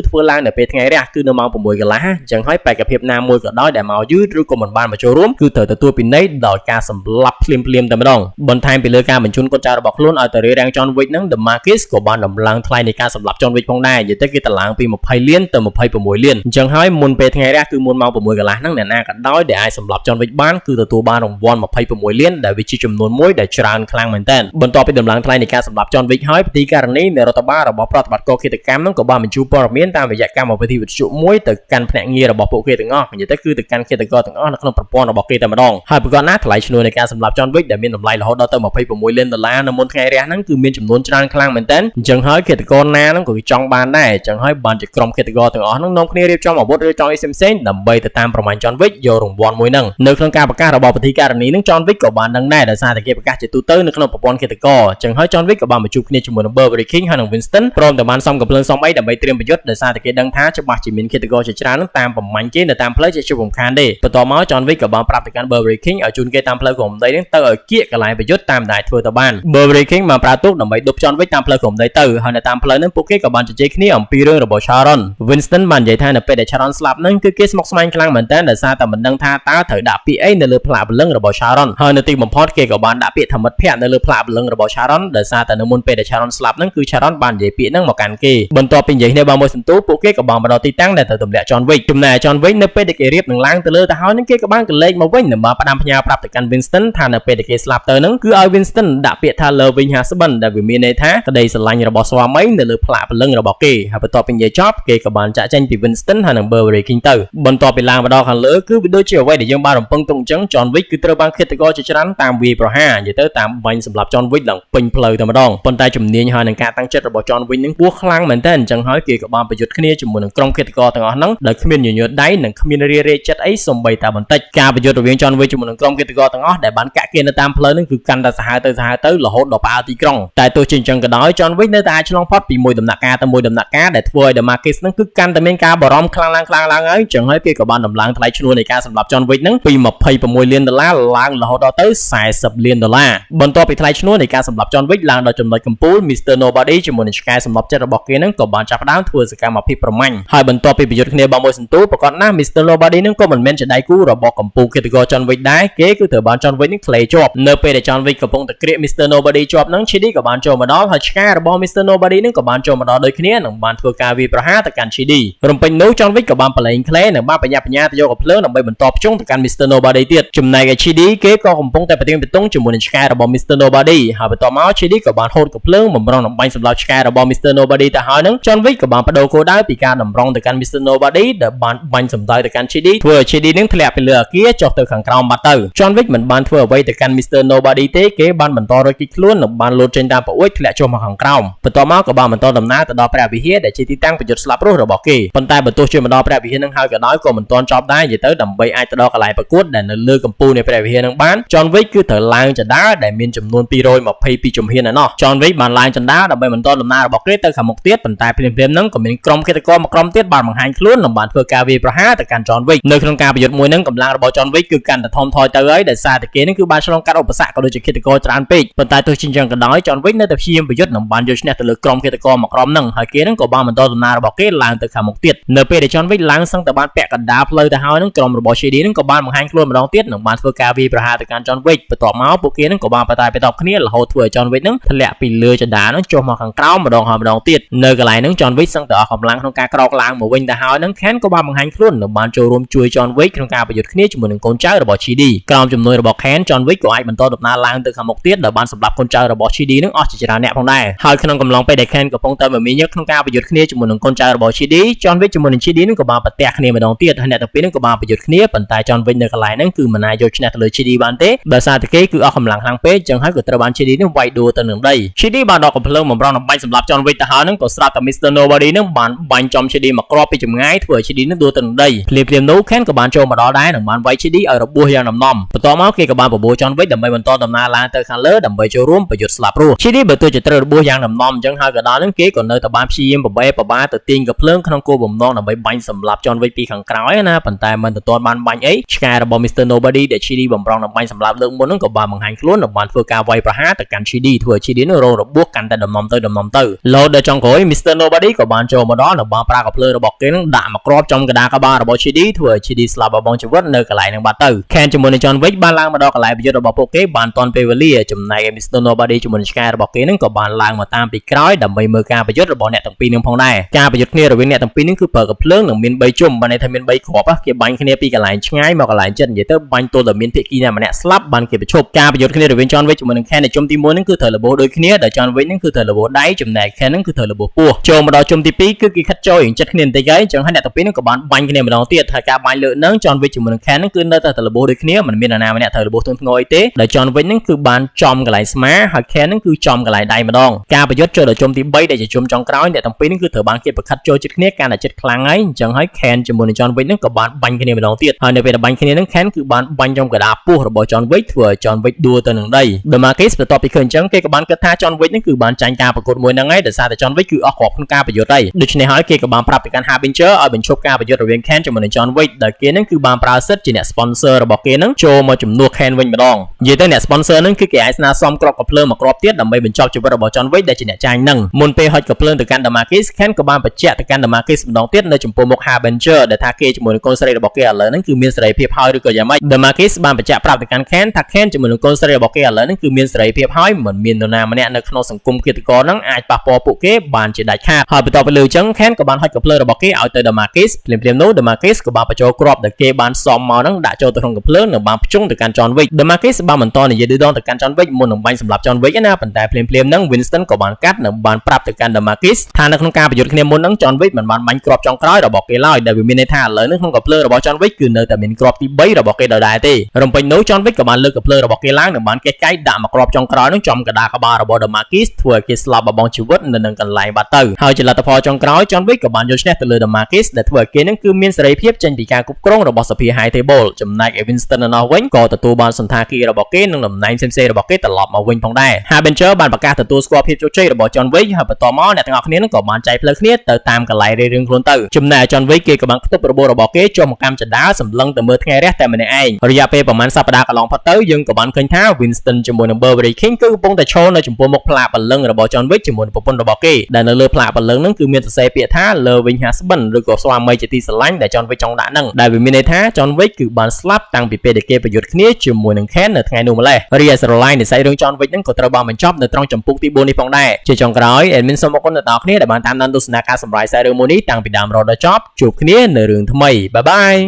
ឺធ្វើឡើងនៅពេលថ្ងៃរះគឺនៅម៉ោង 6 កន្លះអញ្ចឹងហើយបេក្ខភាពណាមួយក៏ដោយដែលមកយឺតឬក៏មិនបានមកចូលរួមគឺត្រូវទទួលពិន័យដោយការសម្លាប់ភ្លាមៗតែម្ដងបន្ថែមពីលើការបញ្ បញ្ជូនកូនចៅរបស់ខ្លួនឲ្យទៅរារាំង John Wick ហ្នឹង The Marquis ក៏បានដំឡើងថ្លៃនៃការសម្លាប់ John Wick ផងដែរនិយាយទៅគេតម្លើងពី20លានទៅ26លានអញ្ចឹងហើយមុនពេលថ្ងៃរះគឺមុនម៉ោង 6 កន្លះហ្នឹងអ្នកណាក៏ដោយដែលអាចសម្លាប់ John Wick បានគឺទទួលបានរង្វាន់26លានដែលវាជាចំនួនមួយដែលច្រើនខ្លាំងមែនទែនបន្ទាប់ពីដំឡើងថ្លៃនៃការសម្លាប់ John Wick ហើយទីករណីនៃរដ្ឋបាលរបស់ប្រតិបត្តិការឃាតកម្មហ្នឹងក៏បានបញ្ជូនព័ត៌មានតាមរយៈកម្មវិធីវិទ្យុមួយទៅកាន់ភ្នាក់ងាររបស់ពួកគេទាំងអស់និយាយទៅគឺទៅកាន់ឃាតករទាំងអស់នៅក្នុងប្រព័ន្ធរបស់គេតែម្ដងហើយប្រកបណាថ្លៃឈ្នួលនៃការសម្លាប់ John Wick ដែលមានតម្លៃរហូតដល់ទៅ26លានដុល្លារនៅមុនថ្ងៃរះហ្នឹងគឺមានចំនួនច្រើនខ្លាំងមែនទែនអញ្ចឹងហើយឃាតករណាហ្នឹងក៏ចង់បានដែរអញ្ចឹងហើយបានជាក្រុមឃាតករទាំងអស់ហ្នឹងនាំគ្នារៀបចំអាវុធឬចង់អីផ្សេងៗដើម្បីទៅតាមប្រមាញ់ John Wick យករង្វាន់មួយហ្នឹងនៅក្នុងការប្រកាសរបស់ពិធីការនីហ្នឹង John Wick ក៏បានដឹងដែរដោយសារតែគេប្រកាសជាទូទៅនៅក្នុងប្រព័ន្ធឃាតករអញ្ចឹងហើយ John Wick ក៏បានបញ្ជួបគ្នាជាមួយនឹង Beverly King ហើយនឹង Winston ព្រមទាំងបានសំកំភ្លើងសំអីដើម្បីត្រៀមប្រយុទ្ធដោយសារតែគេដឹងថាច្បាស់ជាមានឃាតករជាច្រើនហ្នឹងតាមប្រមាញ់គេនៅតាមផ្លូវជាជួបរំខានទេបន្ទាប់មក John Wick ក៏បានប្រាប់ទៅកាន់ Beverly King ឲ្យជូនគេតាមផ្លូវក្រំដីហ្នឹងទៅឲ្យគៀកកន្លែងប្រយុទ្ធតាមដែលធ្វើទៅបាន Beverly King បានប្រើទូកដើម្បីដប់ John Wick តាមផ្លូវក្រំដីទៅហើយនៅតាមផ្លូវហ្នឹងពួកគេក៏បានជជែកគ្នាអំពីរឿងរបស់ Sharon Winston បាននិយាយថានៅពេលដែល Sharon ស្លាប់ហ្នឹងគឺគេស្មុគស្មាញខ្លាំងមែនតើដោយសារតែមិនដឹងថាតើត្រូវដាក់ពាក្យអីនៅលើផ្លាកព្រលឹងរបស់ Sharon ហើយនៅទីបំផុតគេក៏បានដាក់ពាក្យថាមិត្តភក្តិនៅលើផ្លាកព្រលឹងរបស់ Sharon ដោយសារតែនៅមុនពេលដែល Sharon ស្លាប់ហ្នឹងគឺ Sharon បាននិយាយពាក្យហ្នឹងមកកាន់គេបន្ទាប់ពីនិយាយគ្នាបានមួយសន្ទុះពួកគេក៏បានមកដល់ទីតាំងដែលទៅទម្លាក់ John Wick ចំណែក John Wick នៅពេលដែលគេរៀបនឹងឡើងទៅលើទៅហើយហ្នឹងគេក៏បានកលេចមកវិញដើម្បីផ្ដាំផ្ញើប្រាប់ទៅកាន់ Winston ថានៅពេលដែលគេស្លាប់ទៅហ្នឹងគឺឲ្យ Winston ដាក់ពាក្យថា Loving Husband ដែលវាមានន័យថាក្តីស្រឡាញ់របស់ស្វាមីនៅលើផ្លាកព្រលឹងរបស់គេហើយបន្ទាប់ពីនិយាយចប់គេក៏បានចាក់ចេញពី Winston ហើយនឹង Beverly King ទៅបន្ទាប់ពីឡើងមកដល់ខាងលើគឺវាដូចជាអ្វីដែលយើងបានរំពឹងទុកអញ្ចឹង John Wick គឺត្រូវបានឃាតករជាច្រើនតាមវាយប្រហារនិយាយទៅតាមបាញ់សម្រាប់ John Wick ឡើងពេញផ្លូវតែម្ដងប៉ុន្តែជំនាញហើយនឹងការតាំងចិត្តរបស់ John Wick នឹងពោះខ្លាំងមែនតើអញ្ចឹងហើយគេក៏បានប្រយុទ្ធគ្នាជាមួយនឹងក្រុមឃាតករទាំងអស់ហ្នឹងដោយគ្មានញញើតដៃនិងគ្មានរារែកចិត្តអីសូម្បីតែបន្តិចការប្រយុទ្ធរវាង John Wick ជាមួយនឹងក្រុមឃាតករទាំងអស់ដែលបានកាក់គេនៅតាមផ្លូវហ្នឹងគឺកាន់តែសាហាវទៅរហូតដល់ផ្អើលទីក្រុងតែទោះជាអញ្ចឹងក៏ដោយ John Wick នៅតែអាចឆ្លងផុតពីមួយដំណាក់កាលទៅមួយដំណាក់កាលដែលធ្វើឲ្យ The Marquis ហ្នឹងគឺកាន់តែមានការបារម្ភខ្លាំងឡើងហើយអញ្ចឹងហើយគេក៏បានដំឡើងថ្លៃឈ្នួលនៃការសម្លាប់ John Wick ហ្នឹងពី26លានដុល្លារឡើងរហូតដល់ទៅ40លានដុល្លារបន្ទាប់ពីថ្លៃឈ្នួលនៃការសម្លាប់ John Wick ឡើងដល់ចំណុចកំពូល Mr. Nobody ជាមួយនឹងឆ្កែសម្លាប់ចិត្តរបស់គេហ្នឹងក៏បានចាប់ផ្ដើមធ្វើសកម្មភាពប្រមាញ់ហើយបន្ទាប់ពីប្រយុទ្ធគ្នាបងមួយសន្ទុះប្រកាសណាស់ Mr. Nobody ហ្នឹងក៏មិនមែនជាដៃគូរបស់កំពូលឃាតករ John Wick ដែរគេគឺត្រូវបាន John Wick ហ្នឹងធ្លាយជាប់នៅពេលដែល John Wick កំពុងតែក្រៀក Mr. Nobody ជាប់ហ្នឹង Chidi ក៏បានចូលមកដល់ហើយឆ្កែរបស់ Mr. Nobody ហ្នឹងក៏បានចូលមកដល់ដូចគ្នានិងបានធ្វើការវាយប្រហារទៅកាន់ Chidi រំពេញនោះ John Wick ក៏បានប្រឡែងក្លេនិងបានបញ្ញាទៅយកកំភ្លើងដើម្បីបន្តភ្ជង់ទៅកាន់ Mr. Nobody ទៀតចំណែកឯ Chidi គេក៏កំពុងតែប្រទៀងបន្ទង់ជាមួយនឹងឆ្កែរបស់ Mr. Nobody ហើយបន្ទាប់មក Chidi ក៏បានហូតកំភ្លើងបំរុងនឹងបាញ់សម្លាប់ឆ្កែរបស់ Mr. Nobody ទៅហើយនឹង John Wick ក៏បានបដូរគោលដៅពីការតម្រង់ទៅកាន់ Mr. Nobody ដែលបានបាញ់សម្ដៅទៅកាន់ Chidi ធ្វើឲ្យ Chidi នឹងធ្លាក់ពីលើអាគារចុះទៅខាងក្រោមបាត់ទៅ John Wick មិនបានធ្វើអ្វីទៅកាន់ Mr. Nobody ទេគេបានបន្តរត់គេចខ្លួននិងបានលោតចេញតាមប្អួយធ្លាក់ចុះមកខាងក្រោមបន្ទាប់មកក៏បានបន្តដំណើរទៅដល់ព្រះវិហារដែលជាទីតាំងប្រយុទ្ធស្លាប់រស់របស់គេប៉ុន្តែបើទោះជាមកដល់ព្រះវិហារនឹងហើយក៏ដោយក៏មិនទាន់ចប់ដែរនិយាយទៅដើម្បីអាចទៅដល់កន្លែងប្រកួតដែលនៅលើកំពូលនៃព្រះវិហារនឹងបាន John Wick គឺត្រូវឡើងចន្ទាដែលមានចំនួន222ជំហានឯណោះ John Wick បានឡើងចន្ទាដើម្បីបន្តដំណើររបស់គេទៅខាងមុខទៀតប៉ុន្តែភ្លាមៗហ្នឹងក៏មានក្រុមឃាតករមួយក្រុមទៀតបានបង្ហាញខ្លួននិងបានធ្វើការវាយប្រហារទៅកាន់ John Wick នៅក្នុងការប្រយុទ្ធមួយហ្នឹងកម្លាំងរបស់ John Wick គឺកាន់តែថមថយទៅហើយដោយសារតែគេហ្នឹងគឺបានឆ្លងកាត់ឧបសគ្គក៏ដូចជាឃាតករច្រើនពេកប៉ុន្តែទោះជាយ៉ាងក៏ដោយ John Wick នៅតែព្យាយាមប្រយុទ្ធនិងបានយកឈ្នះទៅលើក្រុមឃាតករមួយក្រុមហ្នឹងហើយគេហ្នឹងក៏បានបន្តដំណើររបស់គេឡើងទៅខាងមុខទៀតនៅពេលដែល John Wick ឡើងសឹងតែបានពាក់កណ្ដាលផ្លូវទៅហើយហ្នឹងក្រុមរបស់ Shady ហ្នឹងក៏បានបង្ហាញខ្លួនម្ដងទៀតនិងបានធ្វើការវាយប្រហារទៅកាន់ John Wick បន្ទាប់មកពួកគេហ្នឹងក៏បានបន្តគ្នារហូតធ្វើឲ្យ John Wick ហ្នឹងធ្លាក់ពីលើចន្ទាហ្នឹងចុះមកខាងក្រោមម្ដងហើយម្ដងទៀតនៅកន្លែងហ្នឹង John Wick សឹងតែអស់កម្លាំងក្នុងការក្រោកឡើងមកវិញទៅហើយហ្នឹង Ken ក៏បានបង្ហាញខ្លួននិងបានចូលរួមជួយ John Wick ក្នុងការប្រយុទ្ធគ្នាជាមួយនឹងកូនចៅរបស់ Shady ក្រោមជំនួយរបស់ Ken John Wick ក៏អាចបន្តដំណើរឡើងទៅខាងមុខទៀតដោយបានសម្រាប់កូនចៅរបស់ Shady ហ្នឹងអស់ជាច្រើនអ្នកផងដែរហើយក្នុងកំឡុងពេលដែល Ken កំពុងតែមមាញឹកក្នុងការប្រយុទ្ធគ្នាជាមួយនឹងកូនចៅរបស់ Shady John Wick ជាមួយនឹង Shady ហ្នឹងក៏បានប្រទះគ្នាម្ដងទៀតហើយអ្នកទាំងពីរហ្នឹងក៏បានប្រយុទ្ធគ្នាប៉ុន្តែ John Wick នៅកន្លែងហ្នឹងគឺមិនអាចយកឈ្នះទៅលើ Shady បានទេដោយសារតែគេគឺអស់កម្លាំងខ្លាំងពេកចឹងហើយក៏ត្រូវបាន Shady ហ្នឹងវាយដួលទៅនឹងដី Shady បានដកកំភ្លើងបំរុងនឹងបាញ់សម្លាប់ John Wick ទៅហើយហ្នឹងក៏ស្រាប់តែ Mr. Nobody ហ្នឹងបានបាញ់ចំ Shady មកគ្រាប់ពីចម្ងាយធ្វើឲ្យ Shady ហ្នឹងដួលទៅនឹងដីភ្លាមៗនោះ Ken ក៏បានចូលមកដល់ដែរនិងបានវាយ Shady ឲ្យរបួសយ៉ាងដំណំបន្ទាប់មកគេក៏បានបបួល John Wick ដើម្បីបន្តដំណើរឡើងទៅខាងលើដើម្បីចូលរួមប្រយុទ្ធស្លាប់រស់ Shady បើទោះជាត្រូវរបួសយ៉ាងដំណំអញ្ចឹងហើយក៏ដោយហ្នឹងគេក៏នៅតែបានព្យាយាមបបេបបាទៅទាញកំភ្លើងក្នុងគោលបំណងដើម្បីបាញ់សម្លាប់ John Wick ពីខាងក្រោយណាប៉ុន្តែមិនទាន់បានបាញ់អីឆ្កែរបស់ Mr. Nobody ដែល Shady បំរុងនឹងបាញ់សម្លាប់លើកមុនហ្នឹងក៏បានបង្ហាញខ្លួននិងបានធ្វើការវាយប្រហារទៅកាន់ Shady ធ្វើឲ្យ Shady នឹងរងរបួសកាន់តែដំណំទៅលោតដល់ចុងក្រោយ Mr. Nobody ក៏បានចូលមកដល់និងបានប្រើកំភ្លើងរបស់គេនឹងដាក់មកគ្រាប់ចំកណ្ដាលក្បាលរបស់ Shady ធ្វើឲ្យ Shady ស្លាប់បបងជីវិតនៅកន្លែងហ្នឹងបាត់ទៅ Ken ជាមួយនឹង John Wick បានឡើងមកដល់កន្លែងប្រយុទ្ធរបស់ពួកគេបានទាន់ពេលវេលាចំ ចំណែក Mr. Nobody ជាមួយនឹងឆ្កែរបស់គេនឹងក៏បានឡើងមកតាមពីក្រោយដើម្បីមើលការប្រយុទ្ធរបស់អ្នកទាំងពីរនឹងផងដែរការប្រយុទ្ធគ្នារវាងអ្នកទាំងពីរនឹងគឺប្រើកាភ្លើងនិងមាន3ជុំបានន័យថាមាន3គ្រាប់គេបាញ់គ្នាពីកន្លែងឆ្ងាយមកកន្លែងជិតនិយាយទៅបាញ់ទល់តែមានភាគីណាម្នាក់ស្លាប់បានគេបញ្ឈប់ការប្រយុទ្ធគ្នារវាង John Wick ជាមួយនឹង Ken នៅជុំទី1នឹងគឺត្រូវរបួសដូចគ្នាដែល John Wick នឹងគឺត្រូវរបួសដៃចំណែក Ken នឹងគឺត្រូវរបួសពោះចូលមកដល់ជុំទី2គឺគេខិតចូលយ៉ាងចិត្តគ្នាបន្តិចហើយអញ្ចឹងហើយអ្នកទាំងពីរនឹងក៏បានបាញ់គ្នាម្ដងទៀតហើយការបាញ់លើកនឹង John Wick ជាមួយនឹង Ken នឹងគឺនៅតែរបួសដូចគ្នាមិនមាននរណាម្នាក់ត្រូវរបួសធ្ងន់ធ្ងរអីទេដែល John Wick នឹងគឺបានចំកន្លែងស្មាហើយ Ken នឹងគឺចំកន្លែងដៃម្ដងការប្រយុទ្ធចូលដល់ជុំទី3ដែលជាជុំចុងក្រោយអ្នកទាំងពីរនឹងគឺត្រូវបានគេប្រខិតចូលចិត្តគ្នាកាន់តែចិត្តខ្លាំងហើយអញ្ចឹងហើយ Ken ជាមួយនឹង John Wick នឹងក៏បានបាញ់គ្នាម្ដងទៀតហើយនៅពេលដែលបាញ់គ្នានឹង Ken គឺបានបាញ់ចំកណ្ដាលពោះរបស់ John Wick ធ្វើឲ្យ John Wick ដួលទៅនឹងដី The Marquis បន្ទាប់ពីឃើញអញ្ចឹងគេក៏បានគិតថា John Wick នឹងគឺបានចាញ់ការប្រកួតមួយហ្នឹងហើយដោយសារតែ John Wick គឺអស់គ្រាប់ក្នុងការប្រយុទ្ធហើយដូច្នេះហើយគេក៏បានប្រាប់ទៅកាន់ Harbinger ឲ្យបញ្ឈប់ការប្រយុទ្ធរវាង Ken ជាមួយនឹង John Wick ដែលគេនឹងគឺបានប្រើសិទ្ធិជាអ្នក sponsor របស់គេនឹងចូលមកជំនួស Ken វិញម្ដងនិយាយទៅអ្នក sponsor នឹងគឺគេអាចស្នើសុំគ្រាប់កាភ្លើងមួយគ្រាប់ទៀតដើម្បីបញ្ចប់ជីវិតរបស់ John Wick ដែលជាអ្នកចាញ់នឹងមុនពេលហុចកាភ្លើងទៅកាន់ The Marquis Ken ក៏បានបញ្ជាក់ទៅកាន់ The Marquis ម្ដងទៀតនៅចំពោះមុខ Harbinger ដែលថាគេជាមួយនឹងកូនស្រីរបស់គេឥឡូវហ្នឹងគឺមានសេរីភាពហើយឬក៏យ៉ាងម៉េច The Marquis បានបញ្ជាក់ប្រាប់ទៅកាន់ Ken ថា Ken ជាមួយនឹងកូនស្រីរបស់គេឥឡូវហ្នឹងគឺមានសេរីភាពហើយមិនមាននរណាម្នាក់នៅក្នុងសង្គមឃាតករហ្នឹងអាចប៉ះពាល់ពួកគេបានជាដាច់ខាតហើយបន្ទាប់ពីលើអញ្ចឹង Ken ក៏បានហុចកាភ្លើងរបស់គេឲ្យទៅ The Marquis ភ្លាមៗនោះ The Marquis ក៏បានបញ្ចូលគ្រាប់ដែលគេបានសមមកហ្នឹងដាក់ចូលទៅក្នុងកាភ្លើងនិងបានភ្ជង់ទៅកាន់ John Wick The Marquis បានបន្តនិយាយឌឺដងទៅកាន់ John Wick មុននឹងបាញ់សម្លាប់ John Wick ណាប៉ុន្តែភ្លាមៗហ្នឹង Winston ក៏បានកាត់និងបានប្រាប់ទៅកាន់ The Marquis ថានៅក្នុងការប្រយុទ្ធគ្នាមុនហ្នឹង John Wick មិនបានបាញ់គ្រាប់ចុងក្រោយរបស់គេឡើយដែលវាមានន័យថាឥឡូវនេះក្នុងកាភ្លើងរបស់ John Wick គឺនៅតែមានគ្រាប់ទី3របស់គេដដែលទេរំពេញនោះ John Wick ក៏បានលើកកាភ្លើងរបស់គេឡើងនិងបានកេះកៃដាក់មកគ្រាប់ចុងក្រោយនឹងចំកណ្ដាលក្បាលរបស់ The Marquis ធ្វើឲ្យគេស្លាប់បបងជីវិតនៅនឹងកន្លែងបាត់ទៅហើយជាលទ្ធផលចុងក្រោយ John Wick ក៏បានយកឈ្នះទៅលើ The Marquis ដែលធ្វើឲ្យគេនឹងគឺមានសេរីភាពចេញពីការគ្រប់គ្រងរបស់សភា High Table ចំណែក Winston នៅនោះវិញក៏ទទួលបានសន្តាគាររបស់គេនិងតំណែងផ្សេងៗរបស់គេត្រឡប់មកវិញផងដែរ Harbinger បានប្រកាសទទួលស្គាល់ភាពជោគជ័យរបស់ John Wick ហើយបន្តមកអ្នកទាំងអស់គ្នានឹងក៏បានចែកផ្លូវគ្នាទៅតាមកន្លែងរៀងៗខ្លួនទៅចំណែក John Wick គេក៏បានផ្ទុករបួសរបស់គេចុះមកកម្មចដាសម្លឹងទៅមើលថ្ងៃរះតែម្នាក់ឯងរយៈពេលប្រហែលសប្តាហ៍កន្លងផុតទៅយើងក៏បានឃើញថា Winston ជាមួយនឹង Beverly King គឺកំពុងតែឈរនៅចំពោះមុខផ្លាកបលឹងរបស់ John Wick ជាមួយនឹងប្រពន្ធរបស់គេដែលនៅលើផ្លាកបលឹងហ្នឹងគឺមានសរសេរពាក្យថា Loving Husband ឬក៏ស្វាមីជាទីស្រឡាញ់ដែល John Wick ចង់ដាក់ហ្នឹងដែលវាមានន័យថា John Wick គឺបានស្លាប់តាំងពីពេលដែលគេប្រយុទ្ធគ្នាជាមួយនឹង Ken នៅថ្ងៃនោះម្ល៉េះរីឯស្រឡាញ់នៃសាច់រឿង John Wick ហ្នឹងក៏ត្រូវបានបញ្ចប់នៅត្រង់ចម្ពោះទី4នេះផងដែរជាចុងក្រោយ Admin សូមអរគុណដល់អ្នកគ្នាដែលបានតាមដានទស្សនាការសម្រាយសាច់រឿងមួយនេះតាំងពីដើមរហូតដល់ចប់ជួបគ្នានៅរឿងថ្មីបាយបាយ